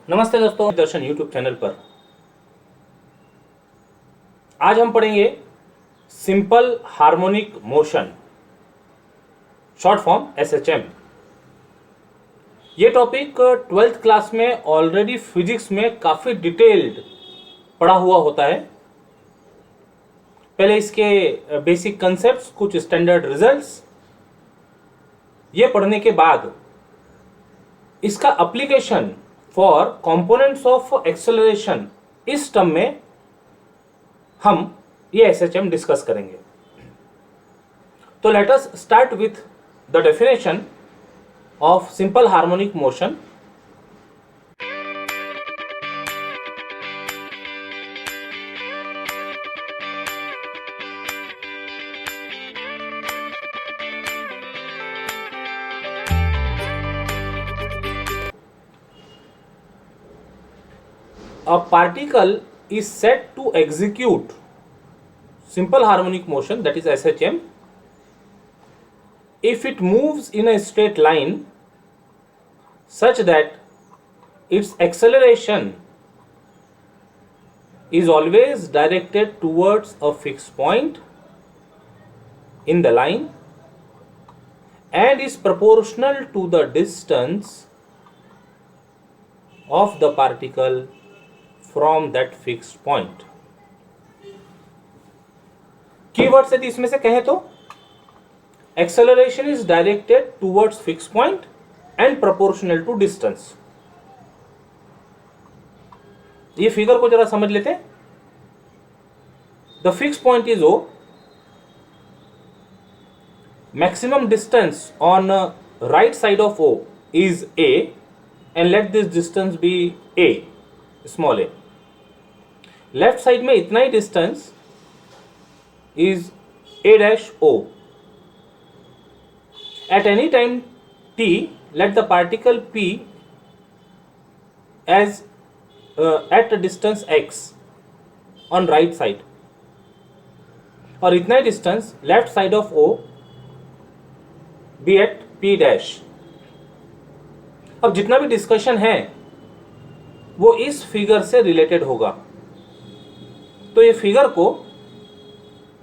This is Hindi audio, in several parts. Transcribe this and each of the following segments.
नमस्ते दोस्तों, दर्शन यूट्यूब चैनल पर आज हम पढ़ेंगे simple harmonic motion, short form SHM. ये टॉपिक 12th क्लास में ऑलरेडी फिजिक्स में काफ़ी डिटेल्ड पढ़ा हुआ होता है। पहले इसके बेसिक कंसेप्ट्स, कुछ स्टैंडर्ड रिजल्ट्स, ये पढ़ने के बाद इसका application for components of acceleration, इस टर्म में हम ये एसएचएम डिस्कस करेंगे। तो let us start with the definition of simple harmonic motion. A particle is set to execute simple harmonic motion, that is SHM, if it moves in a straight line such that its acceleration is always directed towards a fixed point in the line and is proportional to the distance of the particle from that fixed point. Keywords यदि इसमें से कहें तो acceleration is directed towards fix point and proportional to distance. ये फिगर को जरा समझ लेते हैं। The fix point is O, maximum distance on right side of O is A and let this distance be A, small A. Left side में इतना ही distance is a dash o. At any time t, let the particle p as at a distance x on right side, और इतना ही distance left side of o be at p dash। अब जितना भी डिस्कशन है वो इस फिगर से रिलेटेड होगा, तो ये फिगर को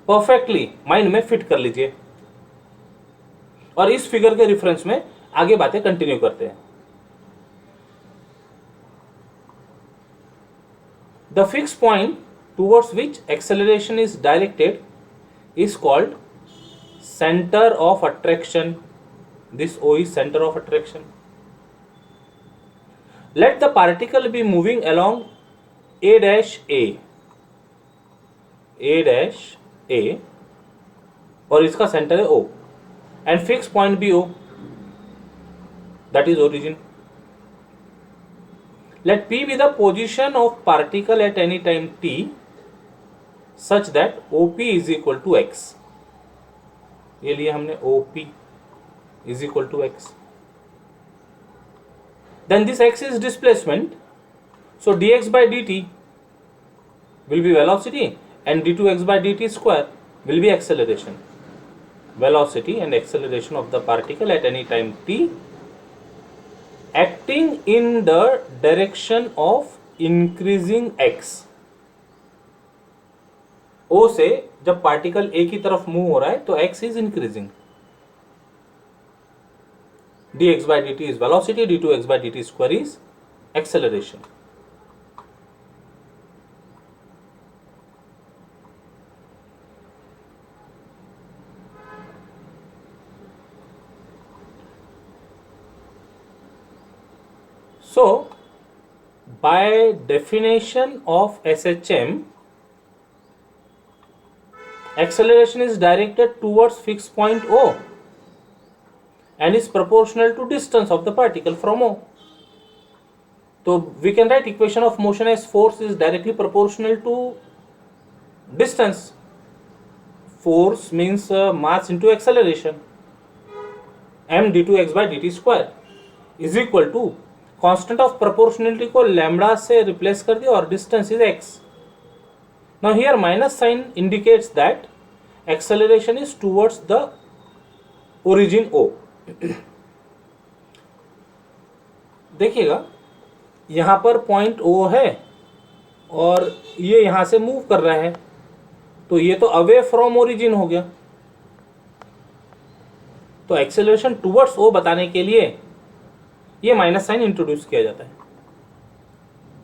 परफेक्टली माइंड में फिट कर लीजिए और इस फिगर के रेफरेंस में आगे बातें कंटिन्यू करते हैं। The fix point towards which acceleration is directed is called centre of attraction. This O is centre of attraction. Let the particle be moving along a dash a dash a, और इसका सेंटर है O एंड फिक्स पॉइंट भी O, that is origin. Let P be the position of particle at any time T such that OP is equal to X। ये लिए हमने OP is equal to X। Then this X is displacement, so dx by dt will be velocity and d2x by dt square will be acceleration. Velocity and acceleration of the particle at any time t acting in the direction of increasing x. O से जब पार्टिकल A की तरफ मूव हो रहा है तो x is increasing. dx by dt is velocity, d2x by dt square is acceleration. So, by definition of SHM, acceleration is directed towards fixed point O and is proportional to distance of the particle from O. So, we can write equation of motion as force is directly proportional to distance. Force means mass into acceleration. m d2x by dt square is equal to constant of proportionality को लैम्बडा से रिप्लेस कर दिया और distance is x. Now here minus sign indicates that acceleration is towards the origin O. देखिएगा यहाँ पर पॉइंट O है और ये यहाँ से मूव कर रहा है, तो ये तो अवे फ्रॉम ओरिजिन हो गया। तो एक्सेलरेशन टुवर्ड्स O बताने के लिए ये माइनस साइन इंट्रोड्यूस किया जाता है।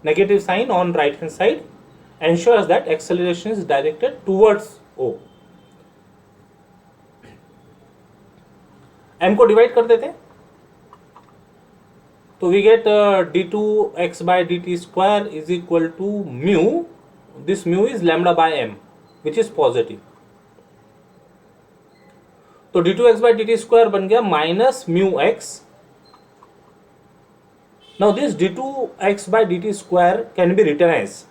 Negative sign on right hand side ensures that acceleration is directed towards O। m को डिवाइड कर देते हैं, तो we get d2x by dt square is equal to mu, this mu is lambda by m which is positive। तो d2x by dt square बन गया minus mu x। Now this d2x by dt square can be written as,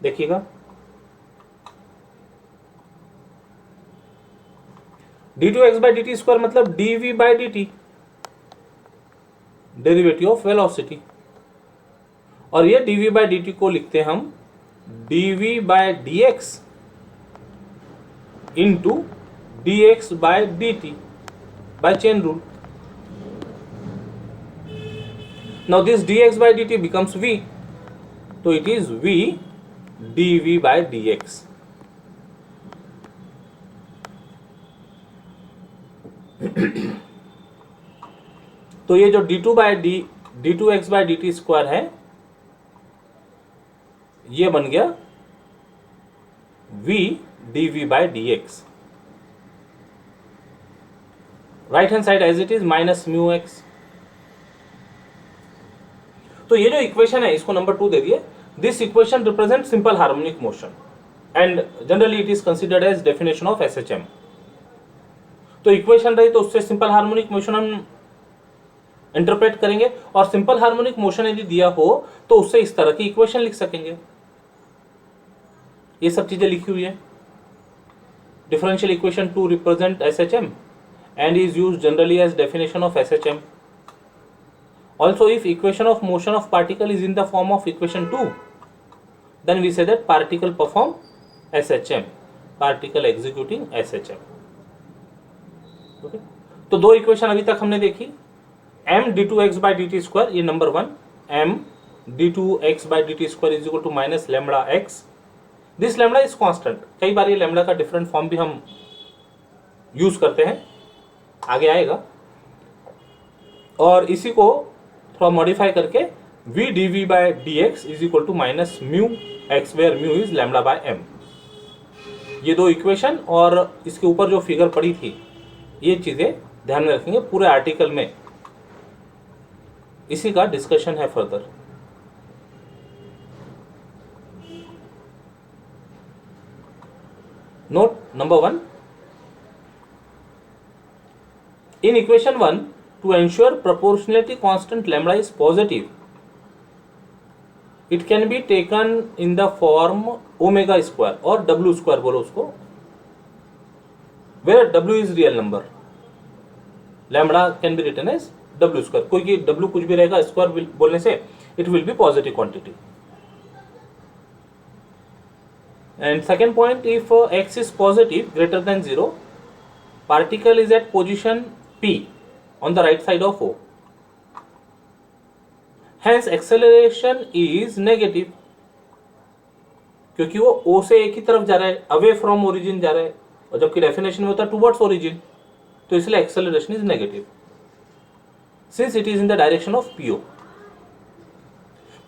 देखिएगा d2x by dt square मतलब dv by dt, derivative of velocity, और ये dv by dt को लिखते हम dv by dx into dx by dt by chain rule। Now this dx by dt becomes v, so it is v dv by dx। तो ये जो d2x by dt स्क्वायर है ये बन गया v dv by dx। Right hand side as it is minus mu X. तो ये जो इक्वेशन है इसको नंबर 2 दे दिए। This equation represent simple harmonic motion and generally it is considered as definition of SHM. तो इक्वेशन रही तो उससे सिंपल हार्मोनिक मोशन हम इंटरप्रेट करेंगे, और सिंपल हार्मोनिक मोशन यदि दिया हो तो उससे इस तरह की इक्वेशन लिख सकेंगे। ये सब चीजें लिखी हुई है। Differential equation 2 represent SHM and is used generally as definition of SHM. Also, if equation of motion of particle is in the form of equation 2, then we say that particle perform SHM, particle executing SHM. Okay? तो दो इक्वेशन अभी तक हमने देखी, m d2x by dt square, ये number 1, m d2x by dt square is equal to minus lambda x. This lambda is constant. कई बार ये lambda का डिफरेंट फॉर्म भी हम यूज करते हैं, आगे आएगा। और इसी को थोड़ा मॉडिफाई करके v dv by dx is equal to minus mu X where mu is lambda by m। ये दो इक्वेशन और इसके ऊपर जो फिगर पड़ी थी ये चीजें ध्यान में रखेंगे। पूरे आर्टिकल में इसी का डिस्कशन है further. Note number 1, in equation 1, to ensure proportionality constant lambda is positive, it can be taken in the form omega square or w square बोलो उसको, where w is real number, lambda can be written as w square। कोई कि w कुछ भी रहेगा स्क्वायर बोलने से it will be positive quantity। And second point, if x is positive greater than 0, particle is at position P on the right side of O, hence acceleration is negative, क्योंकि वो O से एक ही तरफ जा रहा है, अवे फ्रॉम ओरिजिन जा रहा है, और जबकि डेफिनेशन में होता है टुवर्ड्स ओरिजिन, तो इसलिए acceleration is negative since it is in the direction of PO।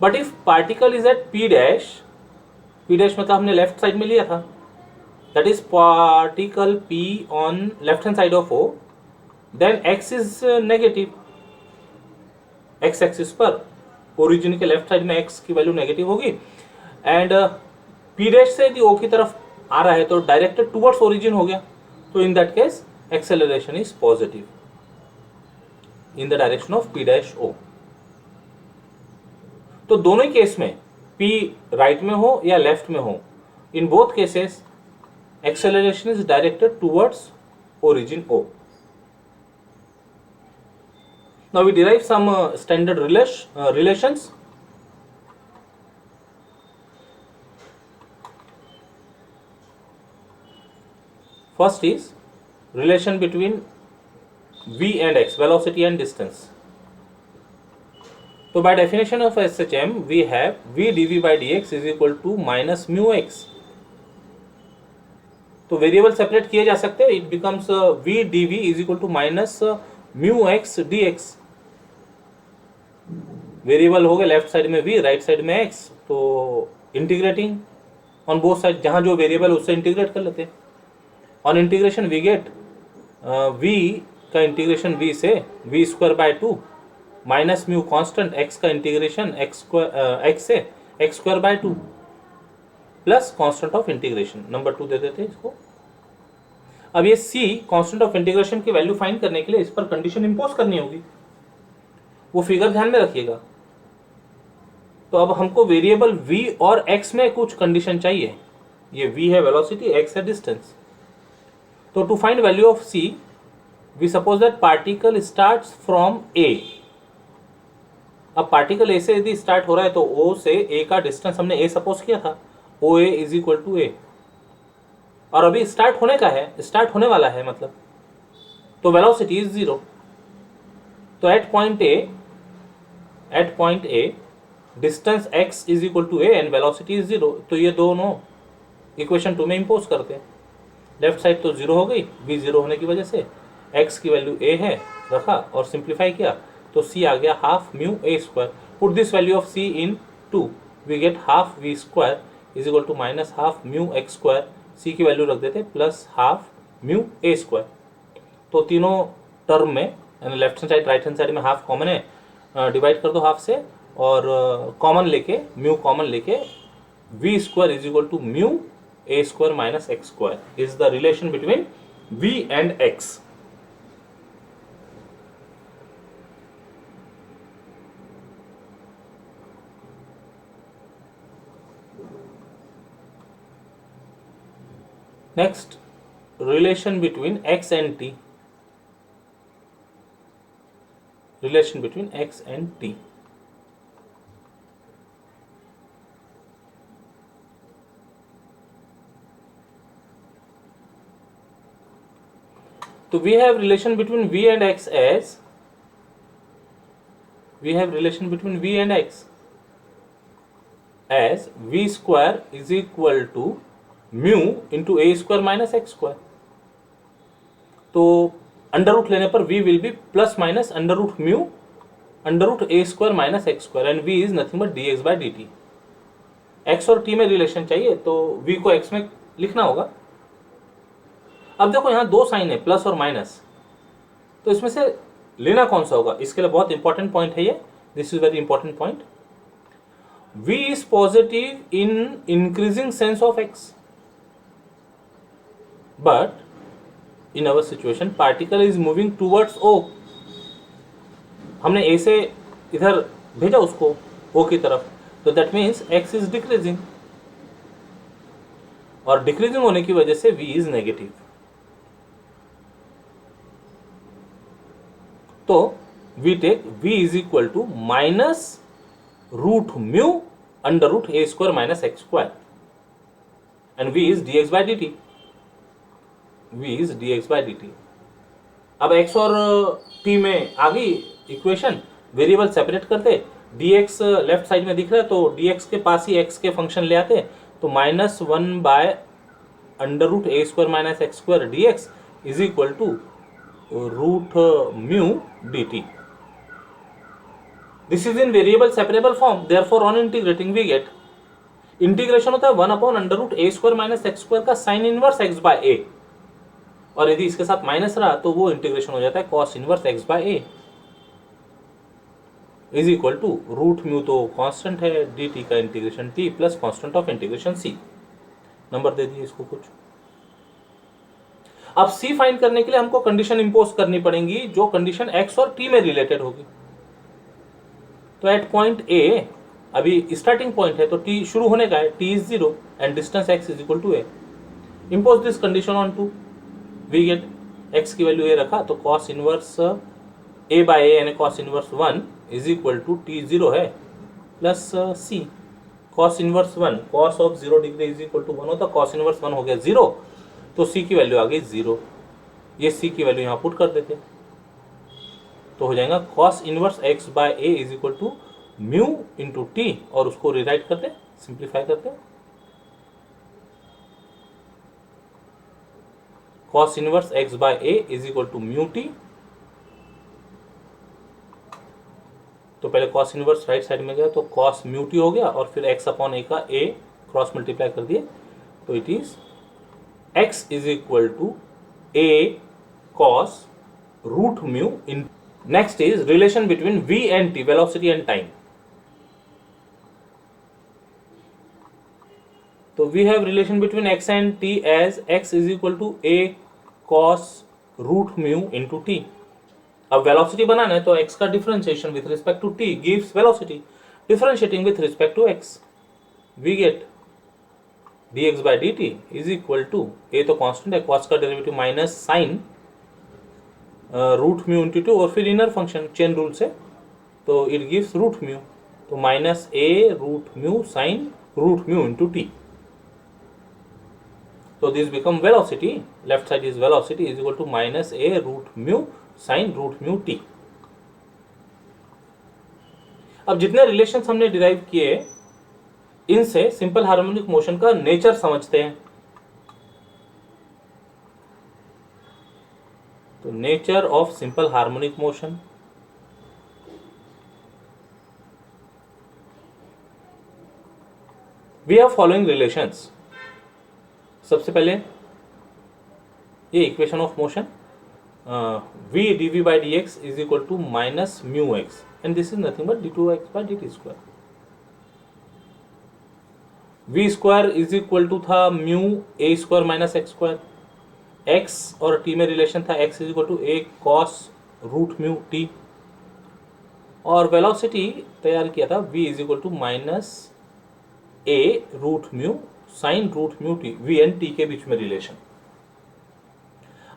but if particle is at P dash मतलब हमने लेफ्ट साइड में लिया था, that is particle P on left hand side of O, then x is negative, x axis पर ओरिजिन के लेफ्ट साइड में x की वैल्यू नेगेटिव होगी, एंड P डैश से यदि O की तरफ आ रहा है तो डायरेक्टेड टुवर्ड्स ओरिजिन हो गया, तो in that case acceleration is positive in the direction of P dash O। तो दोनों ही केस में P राइट में हो या लेफ्ट में हो, in both cases acceleration is directed towards origin O। Now we derive some standard relations। First is relation between v and x, velocity and distance। तो by definition of SHM we have v dv by dx is equal to minus mu X. तो वेरिएबल सेपरेट किए जा सकते हैं. It becomes v dv is equal to minus mu X dx. Variable हो गए लेफ्ट साइड में v, राइट साइड में x. तो इंटीग्रेटिंग ऑन बोथ साइड, जहां जो वेरिएबल उससे इंटीग्रेट कर लेते हैं. On integration we get v का इंटीग्रेशन v से v square by 2 minus mu constant x का इंटीग्रेशन x से x square by 2 plus constant of integration number 2 दे देते हैं इसको. अब ये c कांस्टेंट ऑफ इंटीग्रेशन की वैल्यू फाइंड करने के लिए इस पर कंडीशन इंपोज करनी होगी. वो फिगर ध्यान में रखिएगा. तो अब हमको वेरिएबल v और x में कुछ कंडीशन चाहिए. ये v है वेलोसिटी, x है डिस्टेंस. तो to find value of c we suppose that particle starts from a. अब पार्टिकल a से यदि स्टार्ट हो रहा है तो o से a का डिस्टेंस हमने a सपोज किया था. OA is equal to a. और अभी स्टार्ट होने का है, स्टार्ट होने वाला है मतलब. तो वेलोसिटी इज 0. तो at point A distance x is equal to a and velocity is 0. तो ये दोनों इक्वेशन 2 में इंपोज करते हैं. लेफ्ट साइड तो 0 हो गई v 0 होने की वजह से. x की वैल्यू a है, रखा और सिंप्लीफाई किया तो c आ गया half mu a square. Put this value of c in 2 we get half v square is equal to minus half mu x square. c की वैल्यू रख देते plus half mu a square. तो तीनों टर्म में यानी left hand side right hand side में हाफ कॉमन है, डिवाइड कर दो हाफ से और कॉमन लेके म्यू कॉमन लेके v square is equal to mu a square minus x square is the relation between v and x. Next, relation between x and t. Relation between x and t. So we have relation between v and x as v square is equal to mu into A square minus x square. तो अंडर रूट लेने पर v will be plus minus under root mu under root A square minus x square and v is nothing but dx by dt. x और t में रिलेशन चाहिए तो v को x में लिखना होगा. अब देखो यहाँ दो साइन है प्लस और माइनस, तो इसमें से लेना कौन सा होगा. इसके लिए बहुत इंपॉर्टेंट पॉइंट है ये. This is very important point. v is positive in increasing sense of x. But in our situation particle is moving towards O. हमने A से इधर भेजा उसको O की तरफ, तो that means x is decreasing. और डिक्रीजिंग होने की वजह से v इज नेगेटिव. तो we take v is equal to minus root mu under root A square minus x square and v is dx by dt. v is dx by dt. अब x और t में आ गई इक्वेशन. वेरिएबल सेपरेट करते, dx लेफ्ट साइड में दिख रहा है तो dx के पास ही x के फंक्शन ले आते. तो minus 1 by under root A square minus x square dx is equal to root mu dt. This is in variable separable form. Therefore on integrating we get integration होता है 1 अपॉन अंडर रूट ए स्क्वायर माइनस एक्स स्क्वायर का sine inverse x by a. और यदि इसके साथ माइनस रहा तो वो इंटीग्रेशन हो जाता है cos inverse x by a is equal to root mu तो कांस्टेंट है, dt का integration t plus constant of integration c. Number दे दिए इसको कुछ. अब c फाइंड करने के लिए हमको कंडीशन इंपोज करनी पड़ेंगी जो कंडीशन x और t में रिलेटेड होगी. तो एट पॉइंट a अभी स्टार्टिंग पॉइंट है तो t शुरू होने का है, t is 0 and distance x is equal to a. Impose this condition on 2. We get x की वैल्यू a रखा तो cos inverse a by a यानी cos inverse 1 is equal to t 0 है plus c. cos inverse 1 cos of 0 degree is equal to 1 होता. cos इनवर्स 1 हो गया 0 तो c की वैल्यू आ गई 0. ये c की वैल्यू यहाँ पुट कर देते तो हो जाएगा cos inverse x by a is equal to mu into T और उसको रिराइट करते, सिंप्लीफाई करते, cos inverse X by A is equal to mu T. तो पहले कॉस इनवर्स राइट साइड में गया तो कॉस म्यू टी हो गया और फिर एक्स अपॉन ए का ए क्रॉस मल्टीप्लाई कर दिए तो it is x is equal to a cos root mu in. Next is relation between v and t, velocity and time. तो we have relation between x and t as x is equal to a cos root mu into t. अब वेलोसिटी बनाना है तो x का differentiation with respect to t gives velocity, differentiating with respect to x we get dx by dt is equal to a तो कांस्टेंट है, cos का derivative minus sine root mu into two और फिर इनर फंक्शन चेन रूल से तो इट गिव्स रूट म्यू, तो minus A root mu sine root mu into T. So this become velocity, left side is velocity is equal to minus a root mu sin root mu t। अब जितने रिलेशंस हमने डिराइव किए इनसे सिंपल हार्मोनिक मोशन का नेचर समझते हैं। तो nature of simple harmonic motion, we have following relations. सबसे पहले ये equation of motion v dv by dx is equal to minus mu x and this is nothing but d2x by dt square। v square is equal to था mu a square minus x square, x और t में रिलेशन था x is equal to a cos root mu t और वेलोसिटी तैयार किया था v is equal to minus a root mu sine root mu T, we and T के बीच में रिलेशन।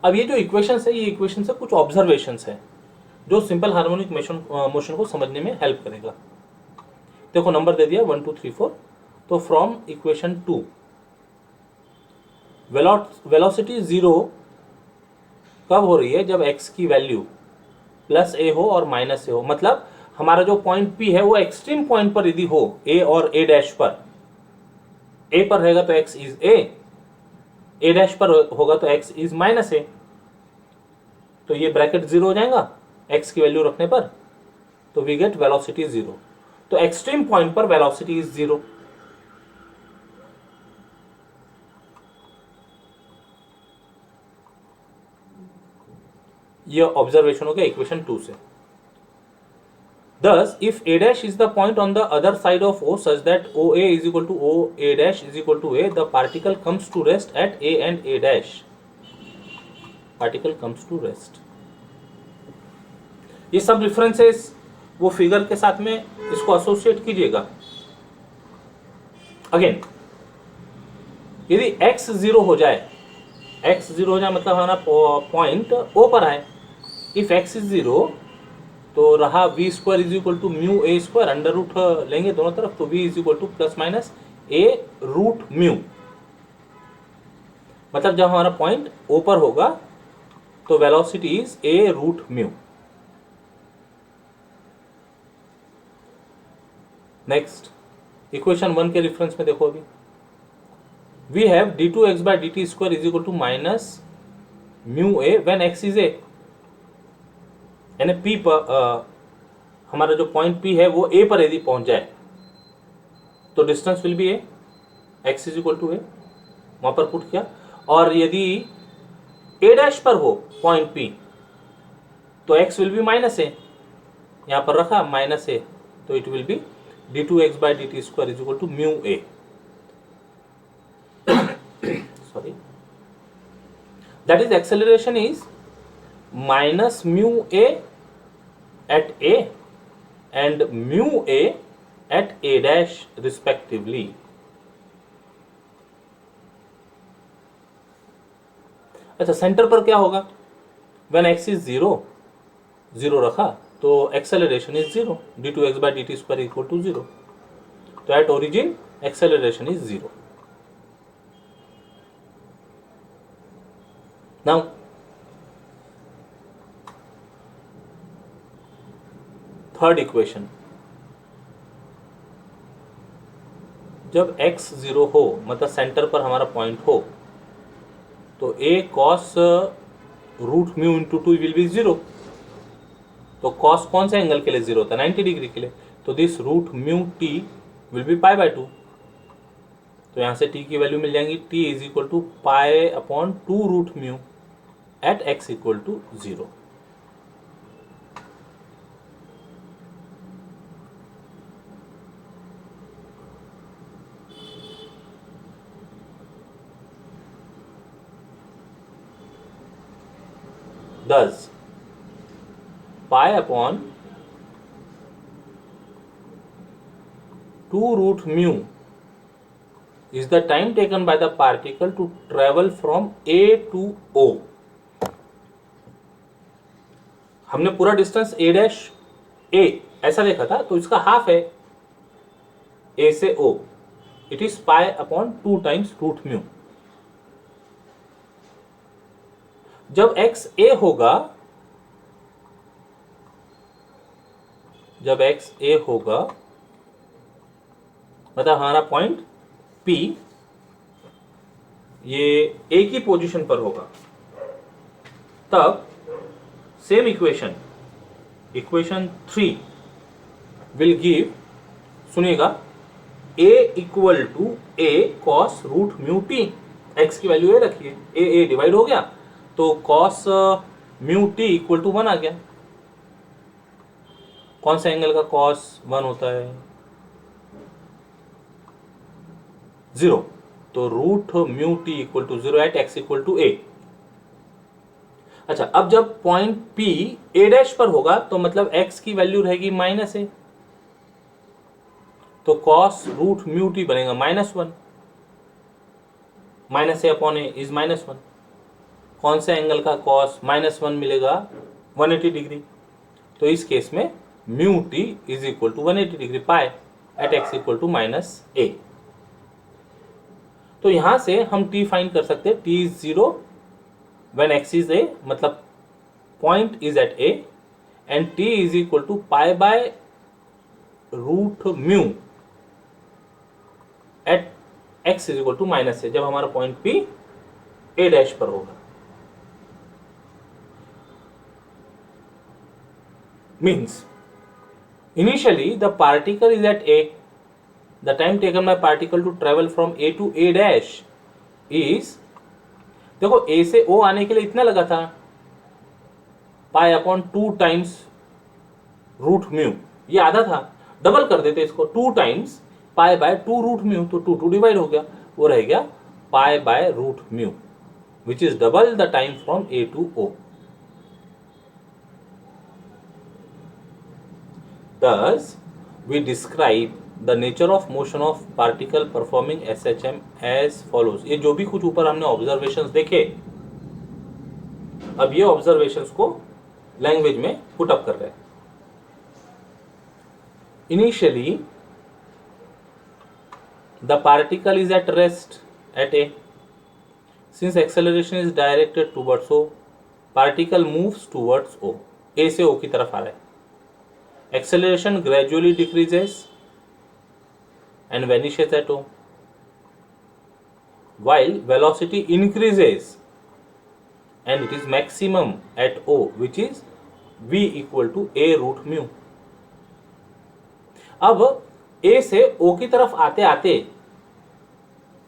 अब ये जो इक्वेशंस है ये इक्वेशन से कुछ ऑब्जर्वेशंस है जो सिंपल हार्मोनिक मोशन को समझने में हेल्प करेगा। देखो नंबर दे दिया 1 2 3 4। तो फ्रॉम इक्वेशन 2 वेलोसिटी जीरो कब हो रही है, जब x की वैल्यू प्लस ए हो और माइनस ए हो, मतलब हमारा जो पॉइंट P है वो एक्सट्रीम पॉइंट पर यदि हो a और a डैश पर, a पर रहेगा तो x इज a डैश पर होगा तो x इज माइनस ए, तो ये ब्रैकेट जीरो हो जाएगा x की वैल्यू रखने पर, तो वी गेट वेलोसिटी जीरो। तो एक्सट्रीम पॉइंट पर वेलोसिटी इज जीरो। ये ऑब्जर्वेशन हो गया इक्वेशन 2 से। Thus, if a dash is the point on the other side of O such that OA is equal to OA dash is equal to A, the particle comes to rest at A and A dash. Particle comes to rest. ये सब रेफरेंसेस वो फिगर के साथ में इसको एसोसिएट कीजिएगा। अगेन यदि x जीरो हो जाए, x जीरो हो जाए मतलब हमारा पॉइंट O पर है। इफ x इज जीरो तो रहा v square is equal to mu a square, under root लेंगे दोनों तरफ तो v is equal to plus minus A root mu, मतलब जब हमारा पॉइंट ओ पर होगा तो velocity is a root mu. Next equation 1 के रेफरेंस में देखो, अभी we have d2x by dt square is equal to minus mu a when x is a, यानी P पर हमारा जो पॉइंट P है वो A पर यदि पहुंच जाए तो distance will be a, x is equal to a, वहां पर पुट किया। और यदि A डैश पर हो पॉइंट P तो x will be minus A, यहां पर रखा माइनस ए, तो it will be d2x by dt square is equal to mu A. Sorry, that is acceleration is minus mu A at A and mu A at A dash respectively। अच्छा, सेंटर पर क्या होगा, when x is zero, zero रखा तो acceleration is zero, d2x by dt square equal to zero, तो at origin acceleration is zero. Now third equation, जब x 0 हो, मतलब सेंटर पर हमारा पॉइंट हो, तो a cos root mu into 2 will be 0। तो cos कौन से एंगल के लिए 0 होता है? 90 डिग्री के लिए। तो this root mu t will be pi by 2। तो यहाँ से t की वैल्यू मिल जाएंगी, t is equal to pi upon 2 root mu at x equal to 0। Thus, pi upon 2 root mu is the time taken by the particle to travel from A to O. हमने पूरा डिस्टेंस a डैश a ऐसा देखा था, तो इसका हाफ है a से o। It is pi upon 2 times root mu. जब x a होगा, मतलब हमारा पॉइंट P ये A की पोजीशन पर होगा, तब सेम इक्वेशन 3 विल गिव, सुनिएगा, A equal to A cos root mu T. x की वैल्यू a रखिए, a डिवाइड हो गया, तो cos mu T equal to 1 आ गया। कौन सा एंगल का कॉस 1 होता है? 0। तो root mu T equal to 0 at x equal to a। अच्छा, अब जब पॉइंट P a डैश पर होगा, तो मतलब x की वैल्यू रहेगी -a, तो कॉस रूट म्यू टी बनेगा -1। -a upon a is -1। कौन से एंगल का कॉस -1 मिलेगा? 180 डिग्री। तो इस केस में mu T is equal to 180 degree pi at x equal to -a। तो यहां से हम t फाइंड कर सकते हैं। t is 0 when x is a, मतलब point is at a, and t is equal to pi by root mu at x is equal to -a, जब हमारा पॉइंट P a डैश पर होगा। Means initially the particle is at A. The time taken by particle to travel from A to A dash is, देखो A से O आने के लिए इतना लगा था, pi upon 2 times root mu, ये आधा था, डबल कर देते इसको, 2 times pi by 2 root mu, तो 2 डिवाइड हो गया, वो रह गया pi by root mu, which is double the time from A to O. Thus, we describe the nature of motion of particle performing SHM as follows. ये जो भी कुछ ऊपर हमने ऑब्जर्वेशंस देखे, अब ये ऑब्जर्वेशंस को लैंग्वेज में पुट अप कर रहे हैं। Initially, the particle is at rest at A. Since acceleration is directed towards O, particle moves towards O. A से O की तरफ आ रहा है। Acceleration gradually decreases and vanishes at O, while velocity increases and it is maximum at O, which is v equal to a root mu. अब A से O की तरफ आते आते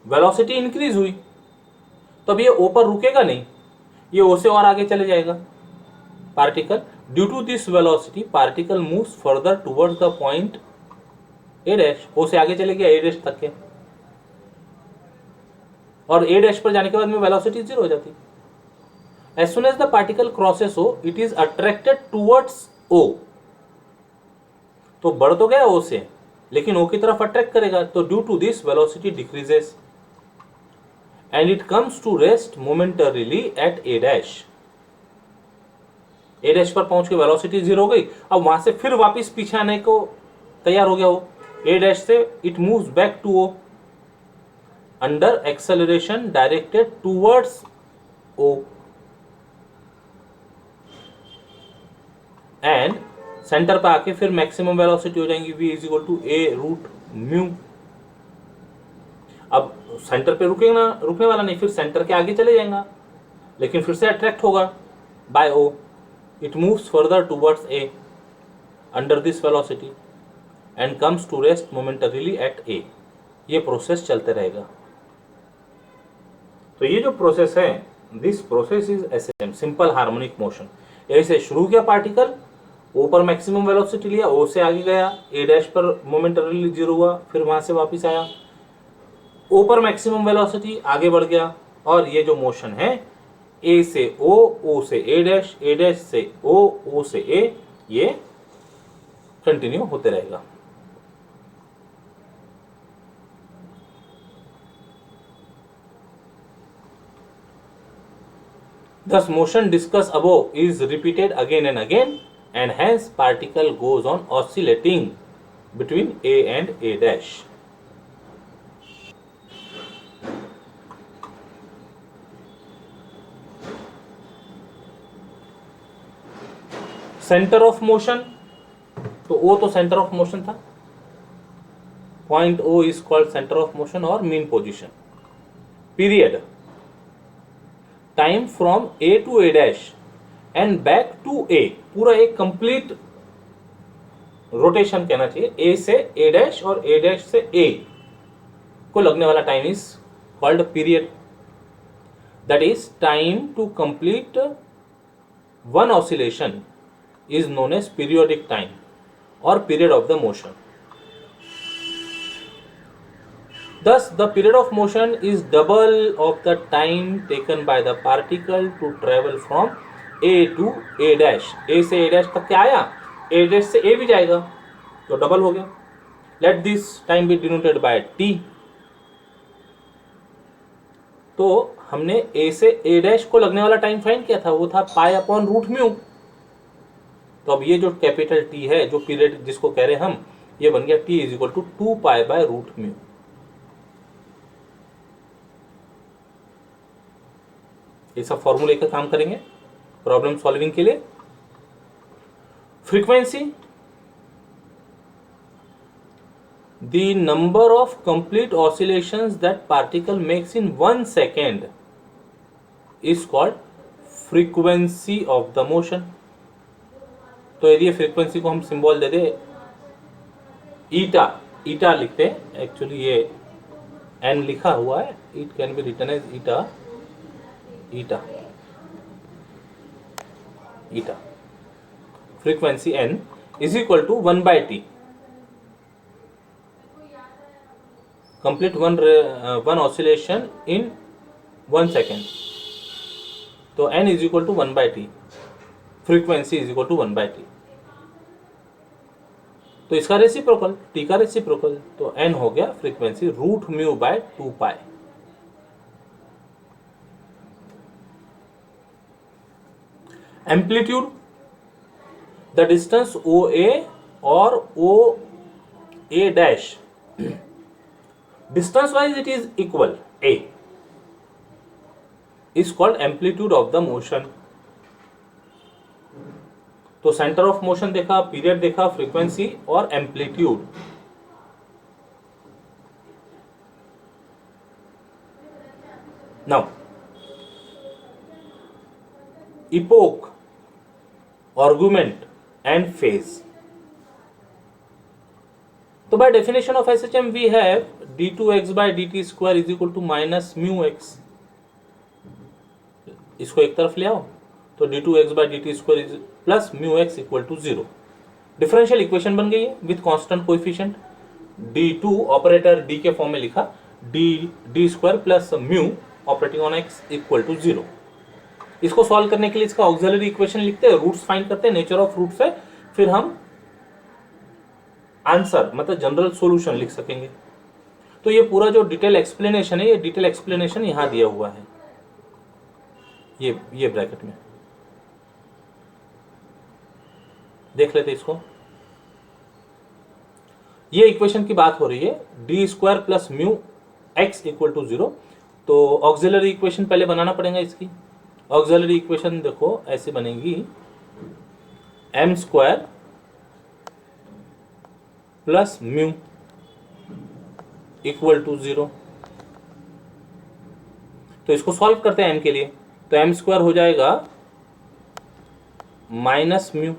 वेलोसिटी इंक्रीज हुई, तो अब ये O पर रुकेगा नहीं, ये O से और आगे चले जाएगा particle. Due to this velocity, particle moves further towards the point A dash. O से आगे चले गया A dash तक के, और A dash पर जाने के बाद में velocity 0 हो जाती। As soon as the particle crosses O, it is attracted towards O. तो बढ़ तो गया O से, लेकिन O की तरफ अट्रैक्ट करेगा, तो due to this velocity decreases and it comes to rest momentarily at A dash. A dash पर पहुंच के वेलोसिटी 0 हो गई, अब वहां से फिर वापस पीछे आने को तैयार हो गया वो। A डैश से it moves back to O under acceleration directed towards O, and centre पर आके फिर मैक्सिमम वेलोसिटी हो जाएंगी v is equal to a root mu. अब सेंटर पे रुकेगा, रुकने वाला नहीं, फिर सेंटर के आगे चले जाएगा, लेकिन फिर से अट्रैक्ट होगा by O, it moves further towards a under this velocity and comes to rest momentarily at a. ये प्रोसेस चलते रहेगा। तो ये जो प्रोसेस है, this process is SM, simple harmonic motion. ऐसे शुरू किया पार्टिकल, ओ पर मैक्सिमम वेलोसिटी लिया, ओ से आगे गया, ए डैश पर मोमेंटरीली जीरो हुआ, फिर वहां से वापस आया, ओ पर मैक्सिमम वेलोसिटी, आगे बढ़ गया, और ये जो मोशन है ए से ओ से ए डैश से ओ से ए, ये कंटिन्यू होते रहेगा। Thus motion discussed above is repeated again and again, and hence particle goes on oscillating between A and A dash. Center of motion, तो O तो center of motion था, point O is called center of motion और mean position. Period, time from A to A dash and back to A, पूरा एक complete रोटेशन कहना चाहिए, A से A डैश और A डैश से A को लगने वाला time is called period. That is time to complete one oscillation is known as periodic time or period of the motion. Thus, the period of motion is double of the time taken by the particle to travel from A to A dash. A से A dash तक क्या आया, A dash से A भी जाएगा, तो डबल हो गया। Let this time be denoted by T. तो हमने A से A dash को लगने वाला टाइम फाइंड किया था, वो था पाई अपॉन रूट म्यू। तो अब ये जो कैपिटल टी है, जो पीरियड जिसको कह रहे हैं हम, ये बन गया T is equal to 2 pi by root mu. ये सब फॉर्मूले का काम करेंगे प्रॉब्लम सॉल्विंग के लिए। Frequency, the number of complete oscillations that particle makes in 1 second is called frequency of the motion. तो यदि फ्रीक्वेंसी को हम सिंबल दे दे ईटा, ईटा लिखते हैं, एक्चुअली ये एन लिखा हुआ है, it can be written as eta, eta, eta, frequency n is equal to 1 by T, complete one oscillation in 1 second, तो n is equal to 1 by T, frequency is equal to 1 by T. तो इसका रेसिप्रोकल, टी का रेसिप्रोकल, तो एन हो गया frequency root mu by 2 pi. Amplitude, the distance O A और O A dash, distance wise it is equal, A is called amplitude of the motion. तो सेंटर ऑफ मोशन देखा, पीरियड देखा, फ्रीक्वेंसी और amplitude. Now epoch, argument and phase. तो by definition of SHM we have d2x by dt square is equal to minus mu x. इसको एक तरफ ले आओ, तो d2x by dt square is plus mu x equal to 0। Differential equation बन गई है with constant coefficient. d2 operator d के फॉर्म में लिखा, d square plus mu operating on x equal to 0। इसको सॉल्व करने के लिए इसका ऑक्सिलरी इक्वेशन लिखते हैं, रूट्स फाइंड करते हैं, नेचर ऑफ रूट से फिर हम आंसर मतलब जनरल सॉल्यूशन लिख सकेंगे। तो ये पूरा जो डिटेल एक्सप्लेनेशन है, ये डिटेल एक्सप्लेनेशन यहां दिया हुआ है, ये ब्रैकेट में देख लेते इसको। ये इक्वेशन की बात हो रही है, D square plus mu x equal to 0। तो ऑक्सिलरी इक्वेशन पहले बनाना पड़ेगा इसकी। ऑक्सिलरी इक्वेशन देखो ऐसे बनेगी, m square plus mu equal to 0। तो इसको सॉल्व करते हैं m के लिए, तो m स्क्वायर हो जाएगा माइनस म्यू,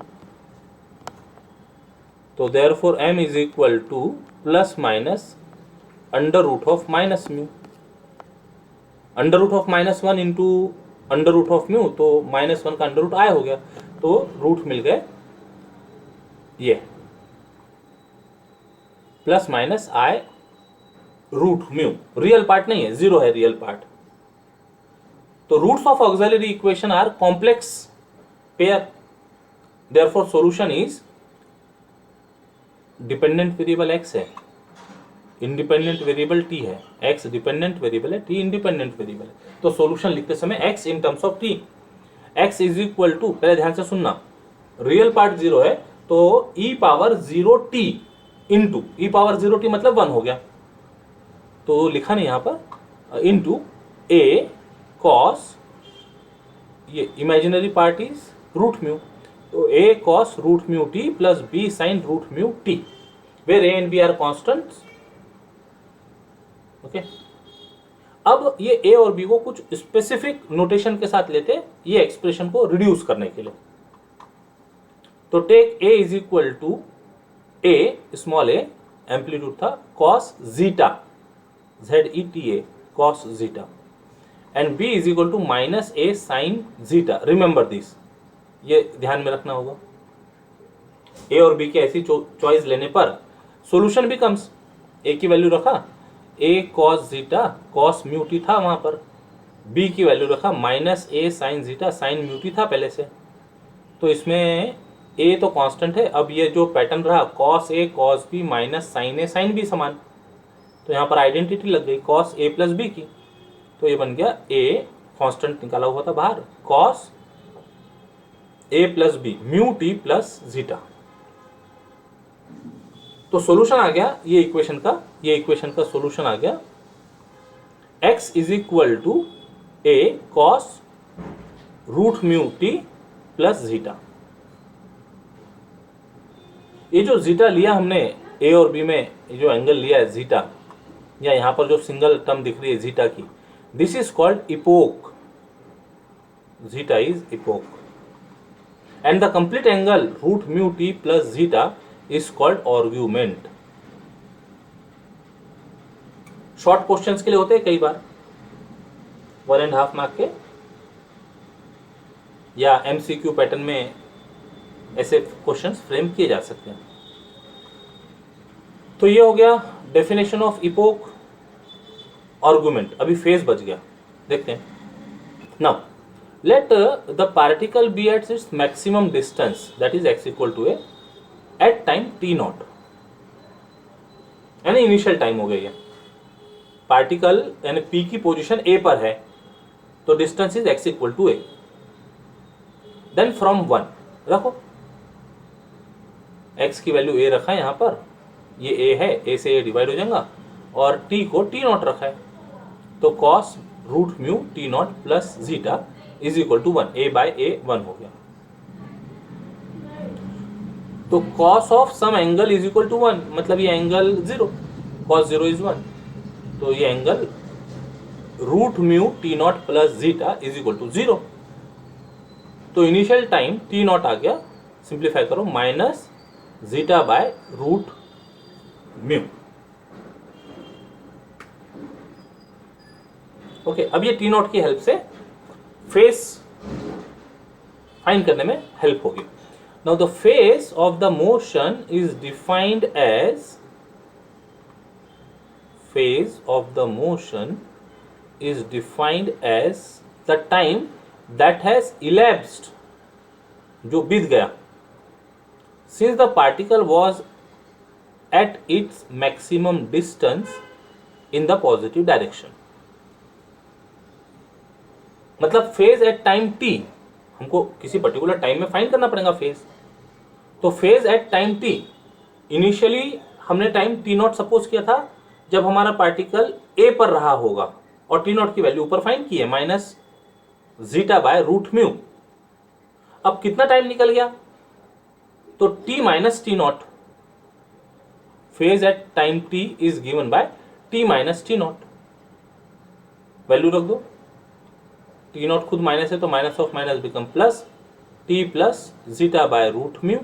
तो therefore m is equal to plus minus under root of minus mu, under root of minus one into under root of mu, तो माइनस वन का अंडर रूट आई हो गया, तो रूट मिल गए ये plus minus i root mu, real part नहीं है, जीरो है रियल पार्ट। तो roots of auxiliary equation are complex pair, therefore solution is dependent variable x है, इंडिपेंडेंट वेरिएबल t है, x डिपेंडेंट वेरिएबल है, t इंडिपेंडेंट वेरिएबल है, तो सॉल्यूशन लिखते समय x in terms of t, x is equal to, पहले ध्यान से सुनना, रियल पार्ट जीरो है तो e power zero t into e power zero t मतलब 1 हो गया, तो लिखा नहीं यहां पर, इंटू a कॉस, ये imaginary part is root mu, तो a cos root mu t plus b sine root mu t, where a and b are constants. Okay, अब ये a और b को कुछ स्पेसिफिक नोटेशन के साथ लेते ये एक्सप्रेशन को रिड्यूस करने के लिए, तो take a is equal to a small a, amplitude था cos zeta, ZETA cos zeta, and b is equal to minus a sine zeta, remember this, ये ध्यान में रखना होगा। a और b की ऐसी चॉइस लेने पर सॉल्यूशन बिकम्स, a की वैल्यू रखा a cos zeta, cos mu t था वहां पर, b की वैल्यू रखा minus a sine zeta, sine mu t था पहले से, तो इसमें a तो कांस्टेंट है, अब ये जो पैटर्न रहा cos a cos b minus sine a sine b समान, तो यहाँ पर आइडेंटिटी लग गई cos a प्लस b की, तो ये बन गया a कांस्टेंट निकाला हुआ था बाहर, cos a plus b mu t plus zeta, तो सॉल्यूशन आ गया ये इक्वेशन का, ये इक्वेशन का सॉल्यूशन आ गया x is equal to a cos root mu t plus zeta. ये जो जीटा लिया हमने a और b में, ये जो एंगल लिया है जीटा, या यहां पर जो सिंगल टर्म दिख रही है जीटा की, this is called epoch, zeta is epoch, and the complete angle root mu t plus zeta is called argument. Short questions के लिए होते हैं कई बार 1.5 मार्क के, या MCQ पैटर्न में ऐसे क्वेश्चंस फ्रेम किए जा सकते हैं। तो ये हो गया डेफिनेशन ऑफ इपोक, आर्गुमेंट। अभी फेज बच गया, देखते हैं। Now let the particle be at its maximum distance, that is x equal to a at time t naught, यानी इनिशियल टाइम हो गई है, पार्टिकल यानी p की पोजीशन a पर है, तो distance is x equal to a, then from 1 रखो, x की वैल्यू a रखा है यहाँ पर, ये a है, a से a डिवाइड हो जाएगा, और t को t नॉट रखा है, तो cos root mu t naught plus zeta is equal to 1, a by a 1 हो गया, तो cos of some angle is equal to 1, मतलब ये एंगल 0, cos 0 इज 1, तो ये angle root mu t naught plus zeta is equal to 0, तो इनिशियल टाइम t नॉट आ गया, सिंप्लीफाई करो, minus zeta by root mu. Okay, अब ये टी नॉट की हेल्प से फेस फाइंड करने में हेल्प होगी। Now the phase of the motion is defined as, phase of the motion is defined as the time that has elapsed, जो बीत गया, since the particle was at its maximum distance in the positive direction. मतलब फेज एट टाइम t, हमको किसी पर्टिकुलर टाइम में फाइंड करना पड़ेगा फेज, तो phase at time t, initially हमने टाइम t नॉट सपोज किया था जब हमारा पार्टिकल a पर रहा होगा, और t नॉट की वैल्यू ऊपर फाइंड की है minus zeta by root mu. अब कितना टाइम निकल गया, तो t minus t naught, phase at time t is given by t minus t naught, value रख दो, टी नॉट खुद माइनस है तो minus of minus become plus, t plus zeta by root mu,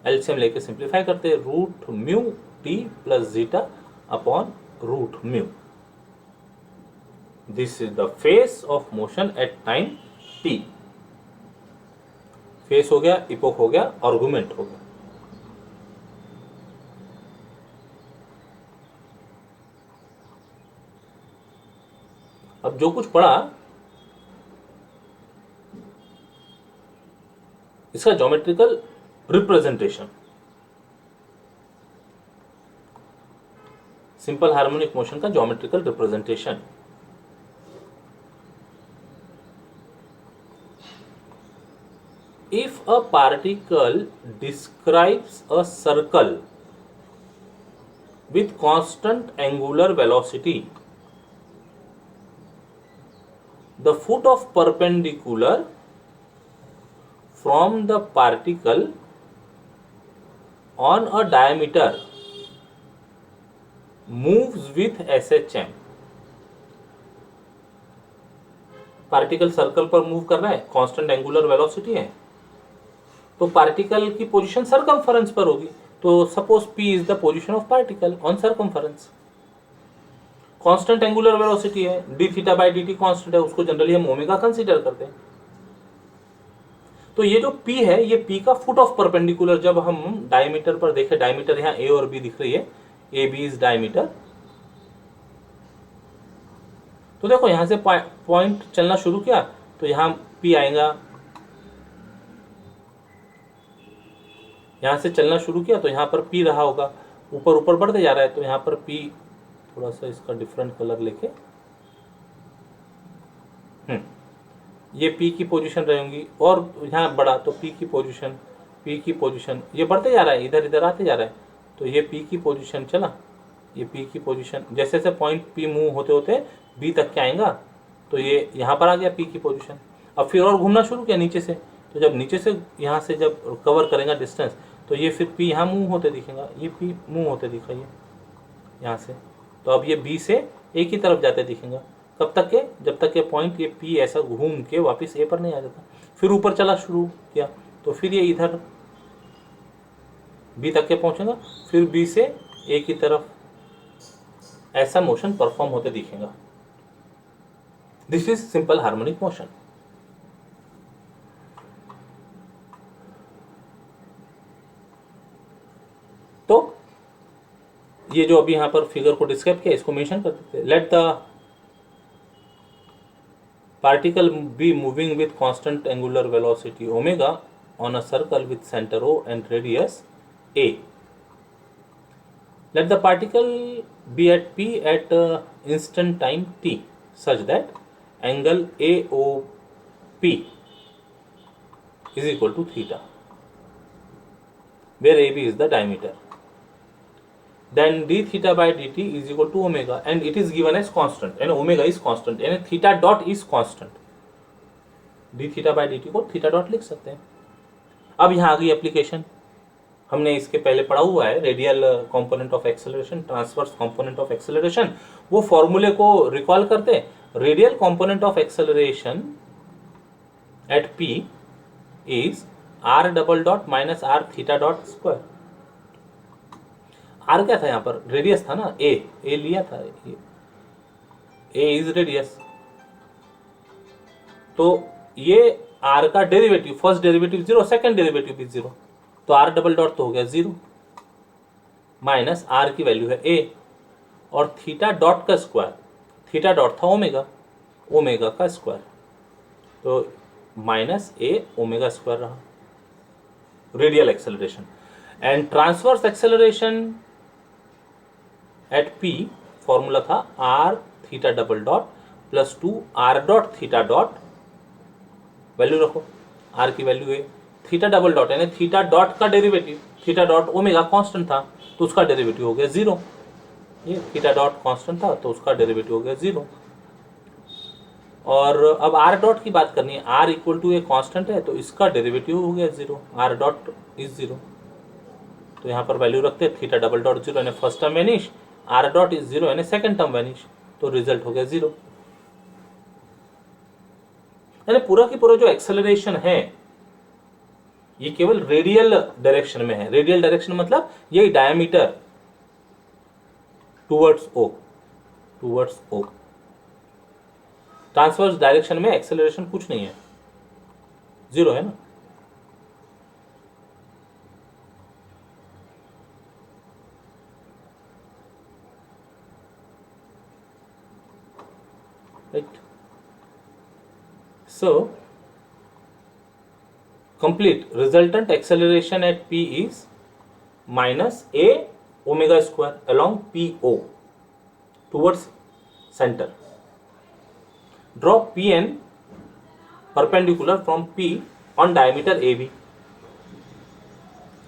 LCM लेके सिंप्लीफाई करते हैं, root mu t plus zeta upon root mu. This is the phase of motion at time t. Phase हो गया, इपोक हो गया, आर्गुमेंट हो गया. अब जो कुछ पढ़ा इसका geometrical representation, simple harmonic motion का geometrical representation. If a particle describes a circle with constant angular velocity, the foot of perpendicular from the particle on a diameter moves with SHM. Particle circle पर मूव कर रहा है, कांस्टेंट एंगुलर वेलोसिटी है, तो पार्टिकल की पोजीशन सरकमफरेंस पर होगी. तो suppose P is the position of particle on circumference. Constant angular velocity है, d theta by d t constant है, उसको जनरली हम ओमेगा कंसीडर करते हैं. तो ये जो P है ये P का फुट ऑफ परपेंडिकुलर, जब हम डायमीटर पर देखें, डायमीटर यहाँ A और B दिख रही है, ए बी इज डायमीटर. तो देखो यहां से पॉइंट चलना शुरू किया तो यहाँ P आएगा, यहां से चलना शुरू किया तो यहाँ पर P रहा होगा, ऊपर ऊपर बढ़ते जा रहा है तो यहाँ पर P, थोड़ा सा इसका डिफरेंट कलर लेके, ये P की पोजीशन रहेंगी, और यहाँ बढ़ा तो P की पोजीशन ये बढ़ते जा रहा है, इधर इधर आते जा रहा है, तो ये P की पोजीशन चला, ये P की पोजीशन, जैसे जैसे पॉइंट P मूव होते होते B तक के आएगा तो ये यहाँ पर आ गया P की पोजीशन. अब फिर और घूमना शुरू किया नीचे से, तो जब नीचे से यहाँ से जब कवर करेगा डिस्टेंस तो ये फिर P यहाँ मूव होते दिखेगा, ये P मूव होते दिखा ये यहाँ से, तो अब ये B से A की तरफ जाते दिखेगा. कब तक के, जब तक के पॉइंट ये P ऐसा घूम के वापस A पर नहीं आ जाता. फिर ऊपर चला शुरू किया तो फिर ये इधर B तक के पहुँचेगा, फिर B से A की तरफ ऐसा मोशन परफॉर्म होते दिखेगा. This is simple harmonic motion. तो ये जो अभी यहां पर फिगर को डिस्क्राइब किया इसको मेंशन कर देते हैं. Late the particle be moving with constant angular velocity omega on a circle with centre O and radius A. Let the particle be at P at instant time t such that angle AOP is equal to theta, where AB is the diameter. Then d theta by dt is equal to omega, and it is given as constant, and omega is constant, and theta dot is constant. d theta by dt को theta dot लिख सकते हैं. अब यहाँ आ गई एप्लीकेशन. हमने इसके पहले पढ़ा हुआ है radial component of acceleration, transverse component of acceleration. वो फॉर्मूले को रिकॉल करते हैं. Radial component of acceleration at P is r double dot minus r theta dot square. r क्या था यहाँ पर, रेडियस था ना, a लिया था, a इज रेडियस. तो ये r का derivative, first derivative 0, second derivative भी 0, तो r डबल डॉट तो हो गया 0 माइनस r की वैल्यू है a, और थीटा डॉट का स्क्वायर, थीटा डॉट था ओमेगा का स्क्वायर, तो माइनस a ओमेगा स्क्वायर रहा. Radial acceleration. And transverse acceleration at P formula था r theta double dot plus 2 r dot theta dot, value रखो, r की वैल्यू है थीटा डबल डॉट, यानी थीटा डॉट का derivative, theta dot omega constant था तो उसका डेरिवेटिव हो गया 0. ये थीटा डॉट कांस्टेंट था तो उसका डेरिवेटिव हो गया 0. और अब r डॉट की बात करनी है, r equal to a constant है तो इसका डेरिवेटिव हो गया 0, r डॉट इज 0. तो यहाँ पर वैल्यू रखते हैं, थीटा डबल डॉट 0 यानी first term vanish, r dot is 0 यानी सेकंड टर्म वैनिश, तो रिजल्ट हो गया 0. यानी पूरा की पूरा जो एक्सेलरेशन है ये केवल रेडियल डायरेक्शन में है। रेडियल डायरेक्शन मतलब ये डायमीटर टुवर्ड्स ओ, टुवर्ड्स ओ। ट्रांसवर्स डायरेक्शन में एक्सेलरेशन कुछ नहीं है, जीरो है ना। Right. So complete resultant acceleration at p is minus a omega square along PO towards center. Draw Pn perpendicular from P on diameter AB.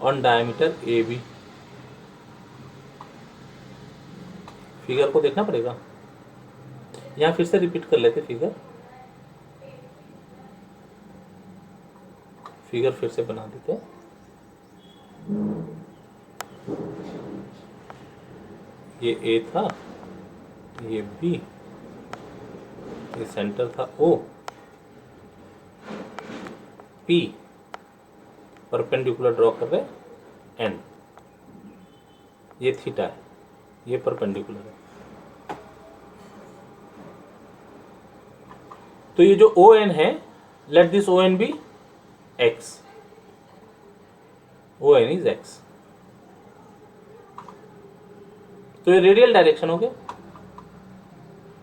On diameter AB. Figure को देखना पड़ेगा, यहाँ फिर से रिपीट कर लेते फिगर फिर से बना देते हैं। ये ए था, ये बी, ये सेंटर था ओ, पी परपेंडिकुलर ड्रॉ कर रहे एन, ये थीटा है, ये परपेंडिकुलर है। तो ये जो ओ एन है, let this O N be x, O n is x। तो ये रेडियल डायरेक्शन हो गया।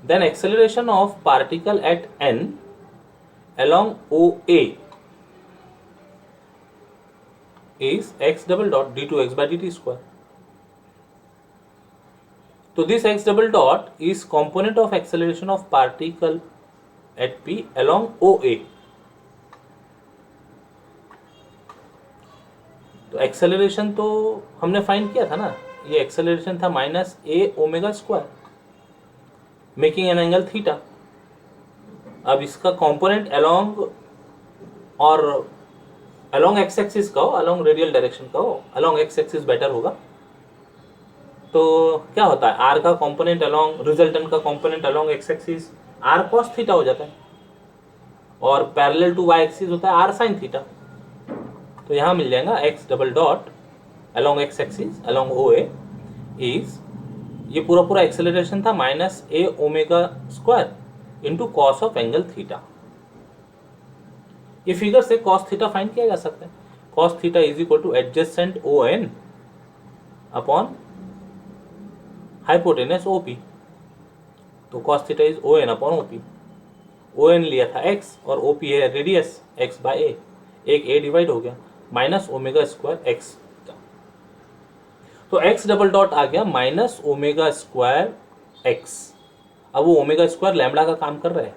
Then acceleration of particle at n along OA is x double dot d2x by dt square। तो this x double dot is component of acceleration of particle at p along OA। तो एक्सेलरेशन तो हमने फाइंड किया था ना, ये एक्सेलरेशन था minus A omega square making an angle theta. अब इसका कंपोनेंट अलोंग और अलोंग एक्स एक्सिस का हो, अलोंग रेडियल डायरेक्शन का हो, अलोंग एक्स एक्सिस बेटर होगा। तो क्या होता है, आर का कंपोनेंट अलोंग, रिजल्टेंट का component along x axis r cos theta हो जाता है, और पैरेलल टू वाई एक्सिस होता है आर साइन थीटा। तो यहां मिल जाएगा x double dot along x axis along O A is, ये पूरा पूरा एक्सेलरेशन था minus A omega square into cos of angle theta. ये फिगर से कॉस थीटा फाइंड किया जा सकता है। Cos theta is equal to adjacent O N upon hypotenuse O P. तो cos theta is O N upon O P. O N लिया था x और ओ पी है रेडियस x बाय ए, एक a डिवाइड हो गया माइनस ओमेगा स्क्वायर एक्स। तो x डबल डॉट आ गया माइनस ओमेगा स्क्वायर एक्स। अब वो ओमेगा स्क्वायर लैम्बडा का काम कर रहा है,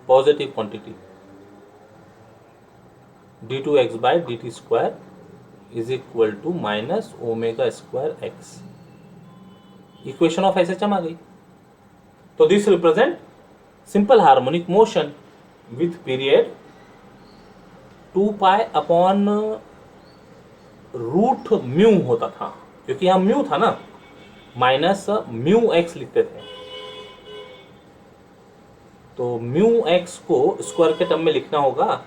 positive quantity, d2x by dt square is equal to minus omega square x. Equation of SHM आ गई। तो this represent simple harmonic motion with period 2 pi upon root mu होता था, क्योंकि यहां म्यू था ना, माइनस म्यू एक्स लिखते थे। तो म्यू एक्स को स्क्वायर के टर्म में लिखना होगा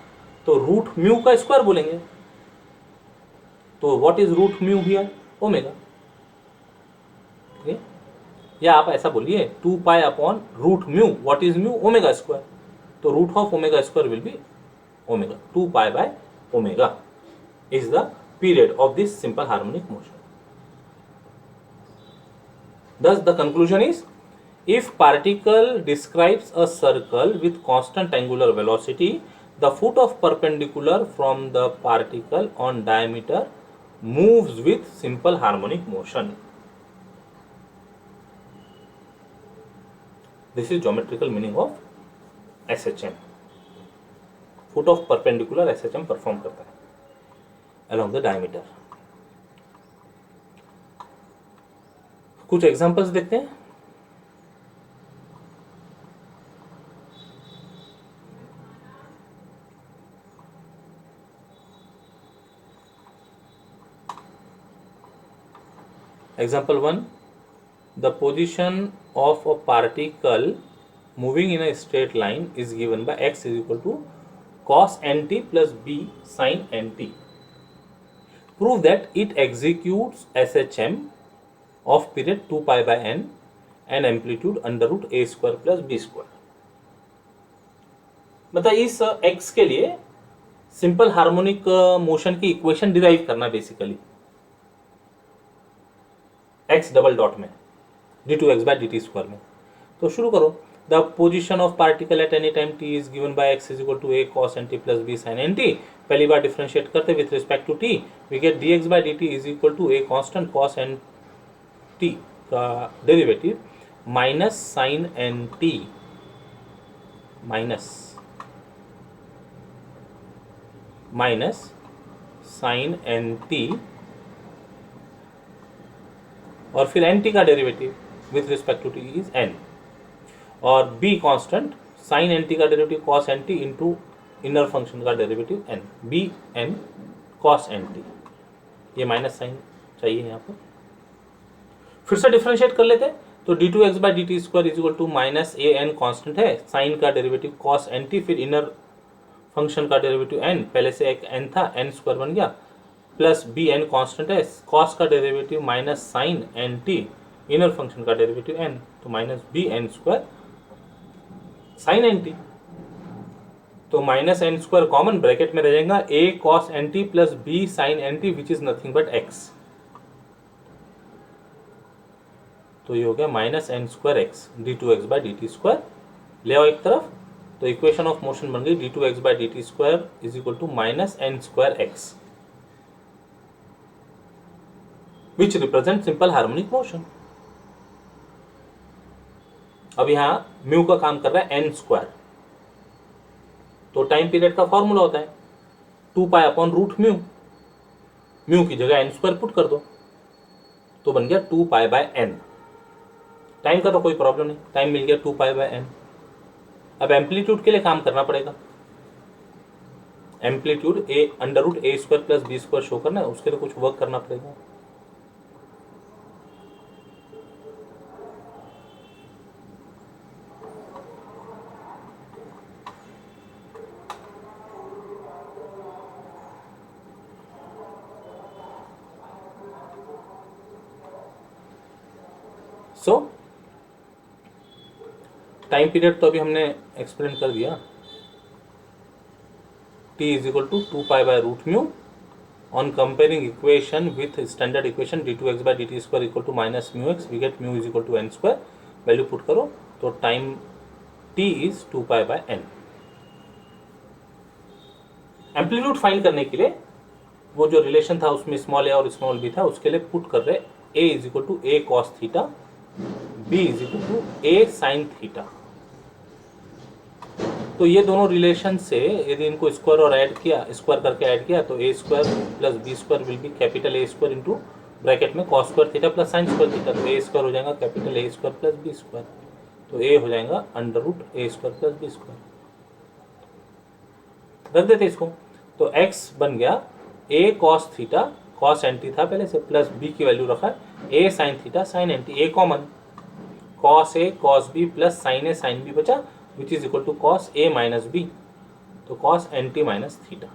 तो रूट म्यू का स्क्वायर बोलेंगे। तो what is root mu here, omega. या आप ऐसा बोलिए 2 pi upon root mu, what is mu, omega square. तो root of omega square will be omega, 2 pi by omega is the period of this simple harmonic motion. Thus the conclusion is, if particle describes a circle with constant angular velocity, the foot of perpendicular from the particle on diameter moves with simple harmonic motion. This is geometrical meaning of SHM. Foot of perpendicular SHM perform करता है अलोंग द डायमीटर। कुछ एग्जांपल्स देखते हैं। Example 1, the position of a particle moving in a straight line is given by x is equal to cos nt plus b sin nt. Prove that it executes SHM of period 2 pi by n and amplitude under root a square plus b square. मतलब इस x के लिए सिंपल हार्मोनिक मोशन की इक्वेशन डिराइव करना बेसिकली x डबल डॉट में d2x by dt स्क्वायर में. तो शुरू करो. The position of particle at any time t is given by x is equal to a cos nt plus b sin nt. पहली बार डिफरेंशिएट करते with respect to t we get dx by dt is equal to a constant cos nt का derivative minus sine nt minus sine nt और फिर nt का derivative with respect to t is n और b कांस्टेंट साइन nt का derivative cos nt into inner function का derivative n b n cos nt. ये माइनस साइन चाहिए यहाँ पर. फिर से डिफरेंशिएट कर लेते हैं. तो d2x by dt square is equal to minus a n constant है, साइन का डेरिवेटिव cos nt, फिर इनर फंक्शन का डेरिवेटिव n, पहले से एक n था n स्क्वायर बन गया, प्लस बी एन कॉन्स्टेंट है, cos का derivative minus sine nt, inner function का डेरिवेटिव n, तो minus b n square sine nt. तो minus n square common bracket में रह जाएगा a cos nt plus b sine nt which is nothing but x. तो ये हो गया minus n square x d2x by dt square. ले आओ एक तरफ. तो इक्वेशन ऑफ मोशन बन गई d2x by dt square is equal to minus n square x which represent simple harmonic motion. अब यहां म्यू का काम कर रहा है एन स्क्वायर. तो टाइम पीरियड का फॉर्मूला होता है 2 pi upon root mu. Mu की जगह एन स्क्वायर पुट कर दो तो बन गया 2 पाई बाय एन. टाइम का तो कोई प्रॉब्लम नहीं, टाइम मिल गया 2 पाई बाय एन. अब एम्पलीट्यूड के लिए काम करना पड़ेगा. Amplitude A under root A square plus B square show करना है, उसके लिए कुछ वर्क करना पड़ेगा. सो टाइम पीरियड तो अभी हमने एक्सप्लेन कर दिया. t is equal to 2 pi by root mu. On comparing equation with standard equation d2x by dt square equal to minus mu x, we get mu is equal to n square. Value put करो तो time t is 2 pi by n. Amplitude find करने के लिए वो जो रिलेशन था उसमें स्मॉल ए और स्मॉल बी था, उसके लिए पुट कर रहे a is equal to a cos theta, b is equal to a sine theta. तो ये दोनों रिलेशन से यदि इनको स्क्वायर और ऐड किया, स्क्वायर करके ऐड किया तो A square plus B square will be capital A square into bracket में cos square theta plus sine square theta. तो ए स्क्वायर हो जाएगा capital A square plus B square. तो ए हो जाएगा अंडर रूट ए स्क्वायर प्लस बी स्क्वायर. रख देते इसको. तो x बन गया A cos theta, cos n t था पहले से, प्लस बी की वैल्यू रखा A sine theta sign anti. A common, cos A cos B plus sine A sine B बचा which is equal to cos A minus B. तो कॉस एंटी माइनस थीटा,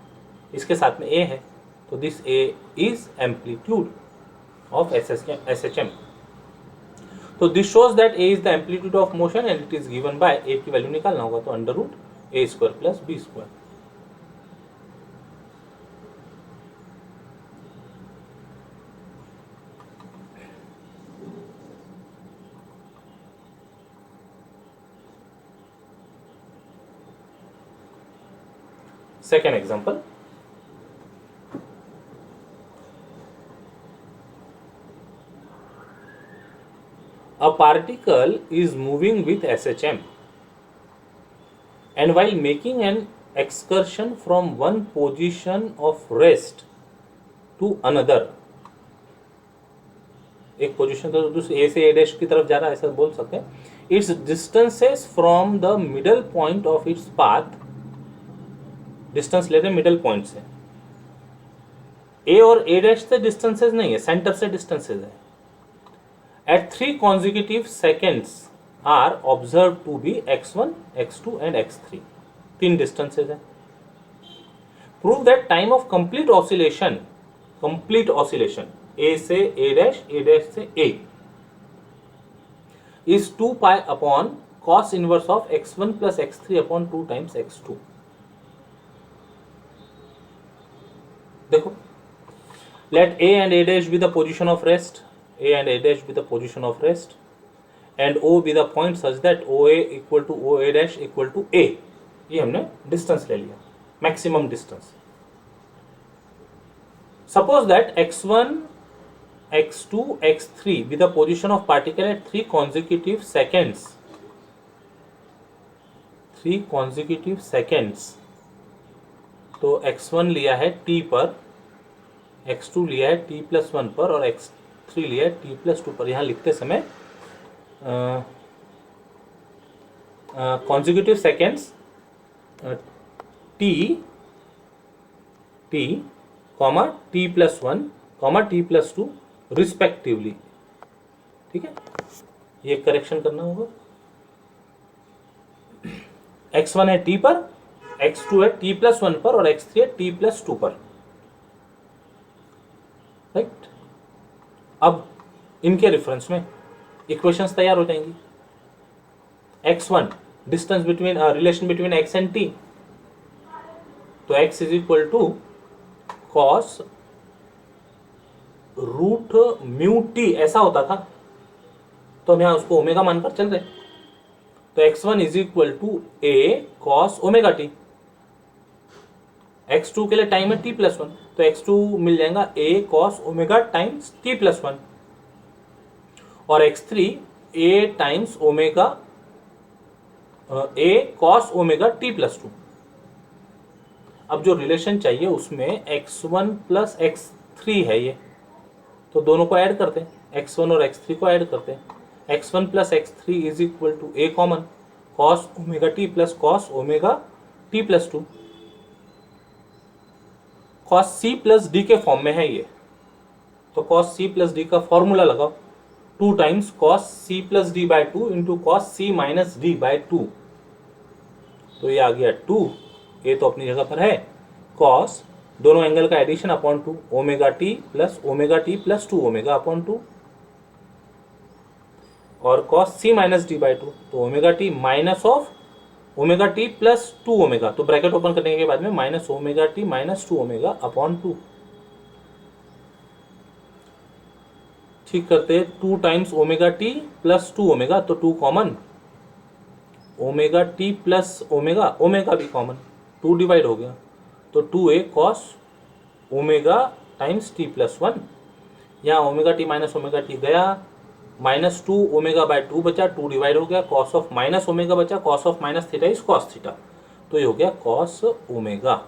इसके साथ में ए है. तो this A is amplitude of SHM. तो this shows that A is the amplitude of motion and it is given by A की वैल्यू निकालना होगा तो under root A square plus B square. Second example, a particle is moving with SHM and while making an excursion from one position of rest to another, एक पोजीशन तो दूसरे ए से ए डैश की तरफ जा रहा है ऐसा बोल सकते हैं. It's distances from the middle point of its path. Distance ले रहे मिडल पॉइंट से. ए और ए डैश से डिस्टेंसेस नहीं है, सेंटर से डिस्टेंसेस है. At 3 consecutive seconds are observed to be x1, x2 and x3. 3 distances है. Prove that time of complete oscillation A से ए डैश से ए is 2 pi upon cos inverse of x1 plus x3 upon 2 times x2. देखो, let a and a dash be the position of rest, and O be the point such that OA equal to OA dash equal to A. ये हमने डिस्टेंस ले लिया, maximum distance. Suppose that x1, x2, x3 be the position of particle at 3 consecutive seconds. तो x1 लिया है t पर, x2 लिया है t+1 पर और x3 लिया है t+2 पर. यहाँ लिखते समय consecutive seconds t, comma t+1, comma t+2 respectively. ठीक है, ये करेक्शन करना होगा. x1 है t पर, x2 है t+1 पर और x3 है t+2 पर. राइट. अब इनके रेफरेंस में इक्वेशंस तैयार हो जाएंगी. x1 distance between relation between x and t, तो x is equal to cos root mu t ऐसा होता था, तो हम यहां उसको ओमेगा मानकर चल रहे. तो x1 is equal to a cos omega t. x2 के लिए टाइम है t+1, तो x2 मिल जाएगा ए कॉस ओमेगा टाइम्स t+1 और x3 A times omega A cos omega t+2. अब जो रिलेशन चाहिए उसमें x1 प्लस x3 है ये, तो दोनों को ऐड करते हैं, x1 और x3 को ऐड करते हैं. x1 plus x3 is equal to a common cos omega t plus cos omega t+2. Cos c plus d के फॉर्म में है ये, तो कॉस सी प्लस डी का फॉर्मूला लगाओ, 2 times cos c plus d by 2 into cos c minus d by 2. तो ये आ गया 2, ये तो अपनी जगह पर है. कॉस दोनों एंगल का addition upon 2, omega t plus 2 omega upon 2 और cos c minus d by 2, तो omega t minus of omega t plus 2 omega, तो ब्रैकेट ओपन करने के बाद में minus omega t minus 2 omega upon 2. ठीक करते, 2 times omega t plus 2 omega, तो 2 common, omega t plus omega, omega भी कॉमन, 2 डिवाइड हो गया, तो 2a cos omega times t+1. यहाँ omega t minus omega T गया, माइनस 2 ओमेगा बाय 2 बचा, 2 डिवाइड हो गया, कॉस ऑफ माइनस ओमेगा बचा, cos of minus theta is cos theta, तो ये हो गया कॉस ओमेगा.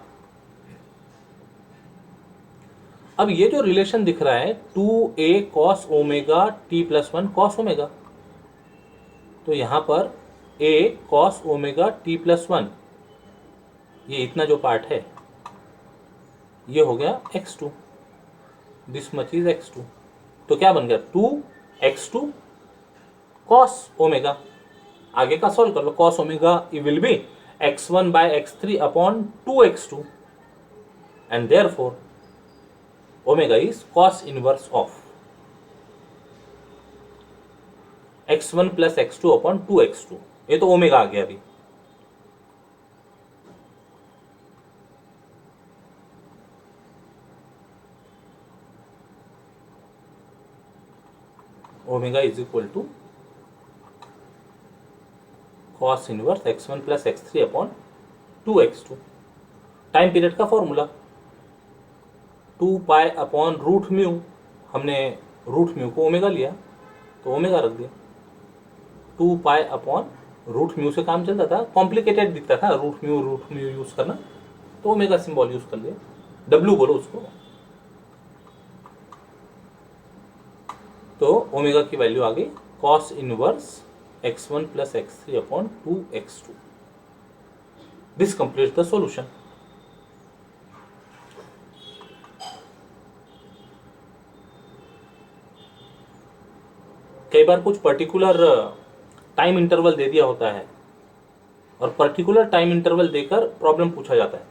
अब ये जो रिलेशन दिख रहा है 2a cos omega t+1 cos omega, तो यहां पर a कॉस ओमेगा t+1, ये इतना जो पार्ट है ये हो गया x2, this much is x2. तो क्या बन गया 2x2 कॉस ओमेगा. आगे का सॉल्व कर लो, cos omega will be x1 by x3 upon 2x2 and therefore omega is cos inverse of x1 plus x2 upon 2x2. ये तो ओमेगा आ गया अभी. Omega is equal to cos inverse x1 plus x3 upon 2x2. Time period का formula 2 pi upon root mu, हमने रूट म्यू को ओमेगा लिया तो ओमेगा रख दिया. 2 पाई अपॉन रूट म्यू से काम चलता था, कॉम्प्लिकेटेड दिखता था रूट म्यू यूज करना, तो ओमेगा सिंबल यूज कर लिया. डब्ल्यू बोलो उसको, तो ओमेगा की वैल्यू आ गई cos inverse x1 plus x3 upon 2x2. This complete the solution. कई बार कुछ पर्टिकुलर टाइम इंटरवल दे दिया होता है और पर्टिकुलर टाइम इंटरवल देकर प्रॉब्लम पूछा जाता है.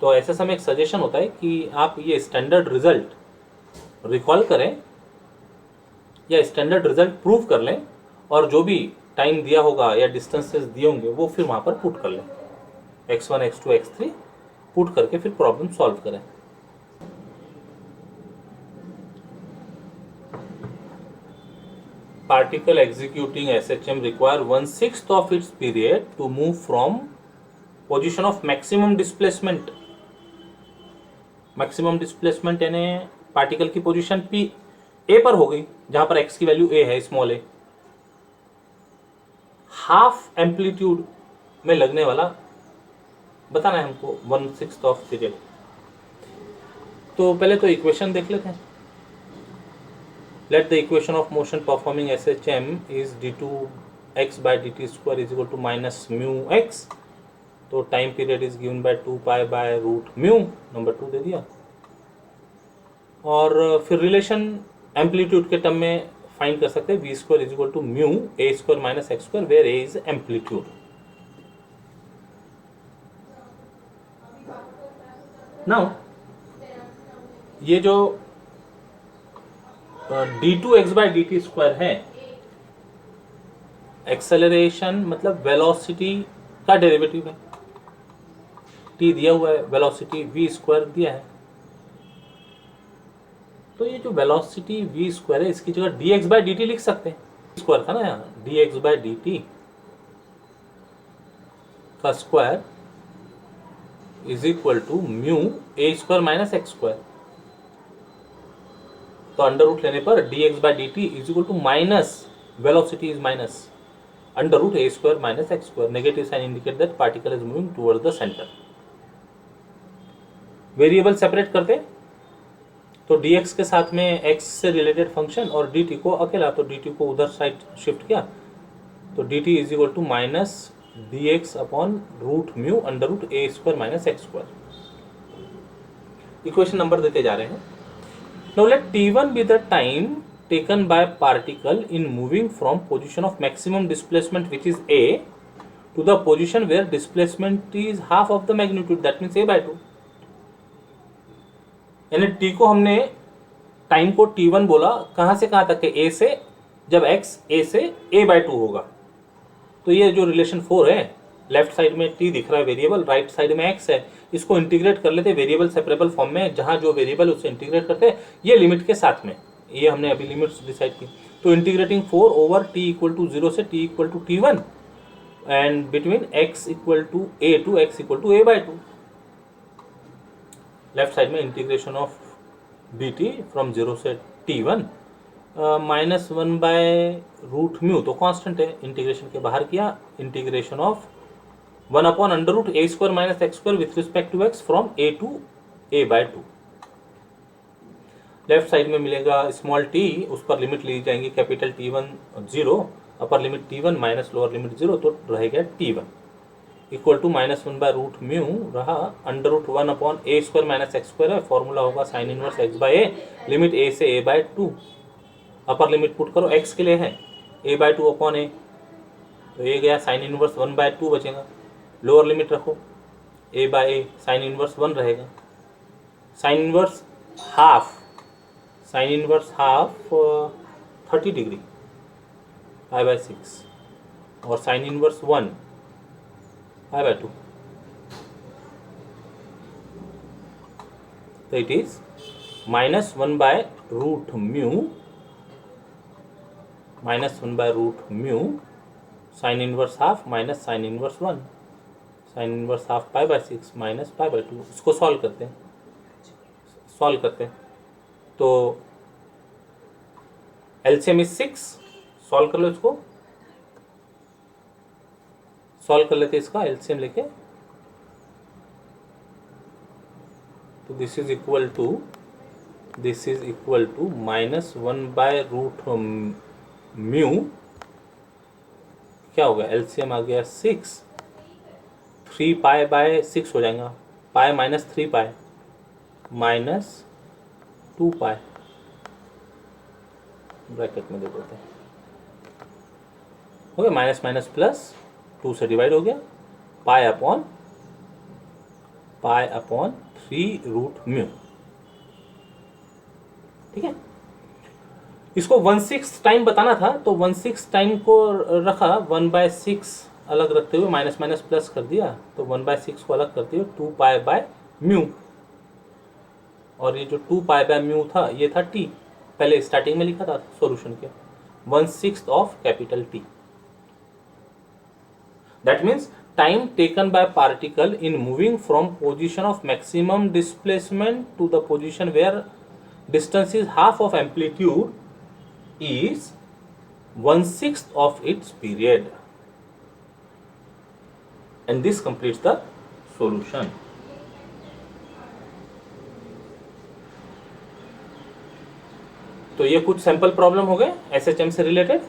तो ऐसे समय एक सजेशन होता है कि आप ये स्टैंडर्ड रिजल्ट रिकॉल करें या स्टैंडर्ड रिजल्ट प्रूव कर लें, और जो भी टाइम दिया होगा या डिस्टेंसेस दिए होंगे वो फिर वहाँ पर पुट कर लें, x1 x2 x3 पुट करके फिर प्रॉब्लम सॉल्व करें। Particle executing SHM require 1/6 of its period to move from position of maximum displacement। Maximum displacement यानी पार्टिकल की पोजीशन पी ए पर हो गई, जहां पर एक्स की वैल्यू ए है, स्मॉल ए। हाफ एम्पलीट्यूड में लगने वाला बताना है हमको 1/6 ऑफ पीरियड। तो पहले तो इक्वेशन देख लेते हैं। Let the equation of motion performing SHM is d2x by dt square is equal to minus mu x। तो time period is given by 2 pi by root mu, number 2 दे दिया। और फिर रिलेशन एम्पलीट्यूड के टर्म में फाइंड कर सकते हैं, v square is equal to mu a square minus x square, where a is amplitude. Now ये जो d2x by d t square है, एक्सेलरेशन मतलब वेलोसिटी का डेरिवेटिव है। t दिया हुआ है, वेलोसिटी v स्क्वायर दिया है। तो ये जो वेलोसिटी v स्क्वायर है, इसकी जगह dx बाई डी टी लिख सकते हैं। स्क्वायर था ना यहाँ, dx बाई डी टी का square is equal to mu a square minus x square. तो अंडर रूट लेने पर dx by d t is equal to minus, velocity is minus under root A square minus x square. Negative sign indicate that particle is moving towards the centre. Variable separate करते, तो dx के साथ में x से रिलेटेड फंक्शन और dt को अकेला, तो dt को उधर साइड शिफ्ट किया, तो dt is equal to minus dx upon root mu under root A square minus x square. Equation number देते जा रहे हैं। Now let t1 be the time taken by particle in moving from position of maximum displacement which is a to the position where displacement is half of the magnitude, that means a by 2। यानी t को हमने टाइम को t1 बोला, कहां से कहां तक है, a से, जब x a से a बाय 2 होगा। तो ये जो रिलेशन 4 है, लेफ्ट साइड में t दिख रहा है वेरिएबल, राइट साइड में x है, इसको इंटीग्रेट कर लेते वेरिएबल सेपरेबल फॉर्म में, जहां जो वेरिएबल उससे इंटीग्रेट करते हैं ये लिमिट के साथ में, ये हमने अभी लिमिट्स डिसाइड की। तो integrating 4 over t equal to 0 से t equal to t1 and between x equal to a to x equal to a by 2। Left side में इंटीग्रेशन ऑफ dt फ्रॉम 0 से t1 minus 1 by root mu, तो कांस्टेंट है, इंटीग्रेशन के बाहर किया, integration of 1 upon under root A square minus x square with respect to x from a to a by 2। Left side में मिलेगा स्मॉल t, उस पर लिमिट ली जाएंगी capital T1 0, upper limit T1 minus lower limit 0, तो रहेगा T1 equal to minus 1 by root mu रहा under root 1 upon a square minus x square है, फॉर्मूला होगा sine inverse x by a, limit a से a by 2, upper limit put करो, x के लिए है a बाय 2 अपॉन a, तो ये गया साइन इनवर्स 1 बाय 2 बचेगा। लोअर लिमिट रखो a by a, sine inverse 1 रहेगा, sine inverse half, sine inverse half 30 degree pi by 6, और साइन इनवर्स 1 पाई बाय 2, तो it is minus 1 by root mu, minus 1 by root mu sine inverse half minus sine inverse 1, sine inverse half pi by 6 minus pi by 2। इसको सॉल्व करते हैं, सॉल्व करते हैं, तो एलसीएम इज 6, सॉल्व कर लो, इसको सॉल्व कर लेते हैं, इसका एलसीएम लेके। तो this is equal to minus 1 by root mu, क्या होगा, एलसीएम आ गया 6, 3 पाई बाय 6 हो जाएगा, पाई माइनस 3 पाई माइनस 2 पाई, ब्रैकेट में दे देते हैं, हो गया माइनस माइनस प्लस 2 से डिवाइड हो गया, पाई अपॉन पाई अपॉन 3√μ। ठीक है, इसको 1/6 टाइम बताना था तो 1/6 टाइम को रखा, 1/6 अलग रखते हुए माइनस माइनस प्लस कर दिया, तो 1/6 को अलग करते हुए 2π/μ, और ये जो 2π/μ था ये था t, पहले स्टार्टिंग में लिखा था सॉल्यूशन के, 1/6 of capital T। That means time taken by particle in moving from position of maximum displacement to the position where distance is half of amplitude is 1/6 of its period, and this completes the solution. तो ये कुछ सैंपल प्रॉब्लम हो गए एसएचएम से रिलेटेड।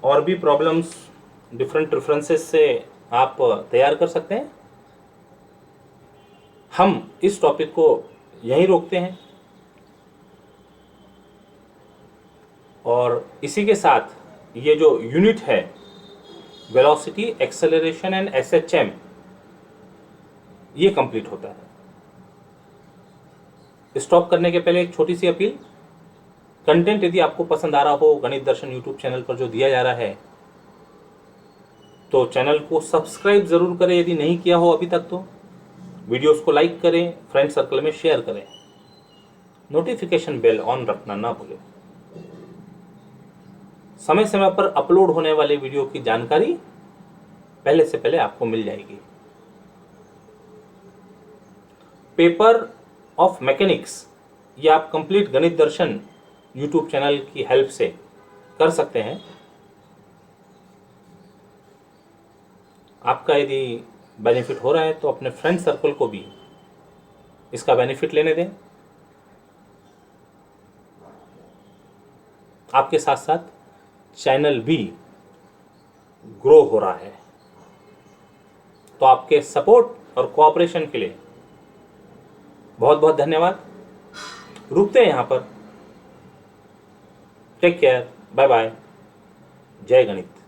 और भी प्रॉब्लम्स डिफरेंट रेफरेंसेस से आप तैयार कर सकते हैं। हम इस टॉपिक को यहीं रोकते हैं, और इसी के साथ ये जो यूनिट है वेलोसिटी, एक्सेलरेशन एंड एसएचएम, ये कंप्लीट होता है। स्टॉप करने के पहले एक छोटी सी अपील, कंटेंट यदि आपको पसंद आ रहा हो गणित दर्शन यूट्यूब चैनल पर जो दिया जा रहा है, तो चैनल को सब्सक्राइब जरूर करें यदि नहीं किया हो अभी तक, तो वीडियोस को लाइक करें, फ्रेंड सर्कल में शेयर करें, नोटिफिकेशन बेल ऑन रखना ना भूलें। समय समय पर अपलोड होने वाले वीडियो की जानकारी पहले से पहले आपको मिल जाएगी। पेपर ऑफ मैकेनिक्स ये आप कंप्लीट गणित दर्शन यूट्यूब चैनल की हेल्प से कर सकते हैं। आपका यदि बेनिफिट हो रहा है तो अपने फ्रेंड सर्कल को भी इसका बेनिफिट लेने दें। आपके साथ साथ चैनल भी ग्रो हो रहा है, तो आपके सपोर्ट और कोऑपरेशन के लिए बहुत बहुत धन्यवाद। रुकते हैं यहाँ पर। टेक केयर, बाय बाय, जय गणित।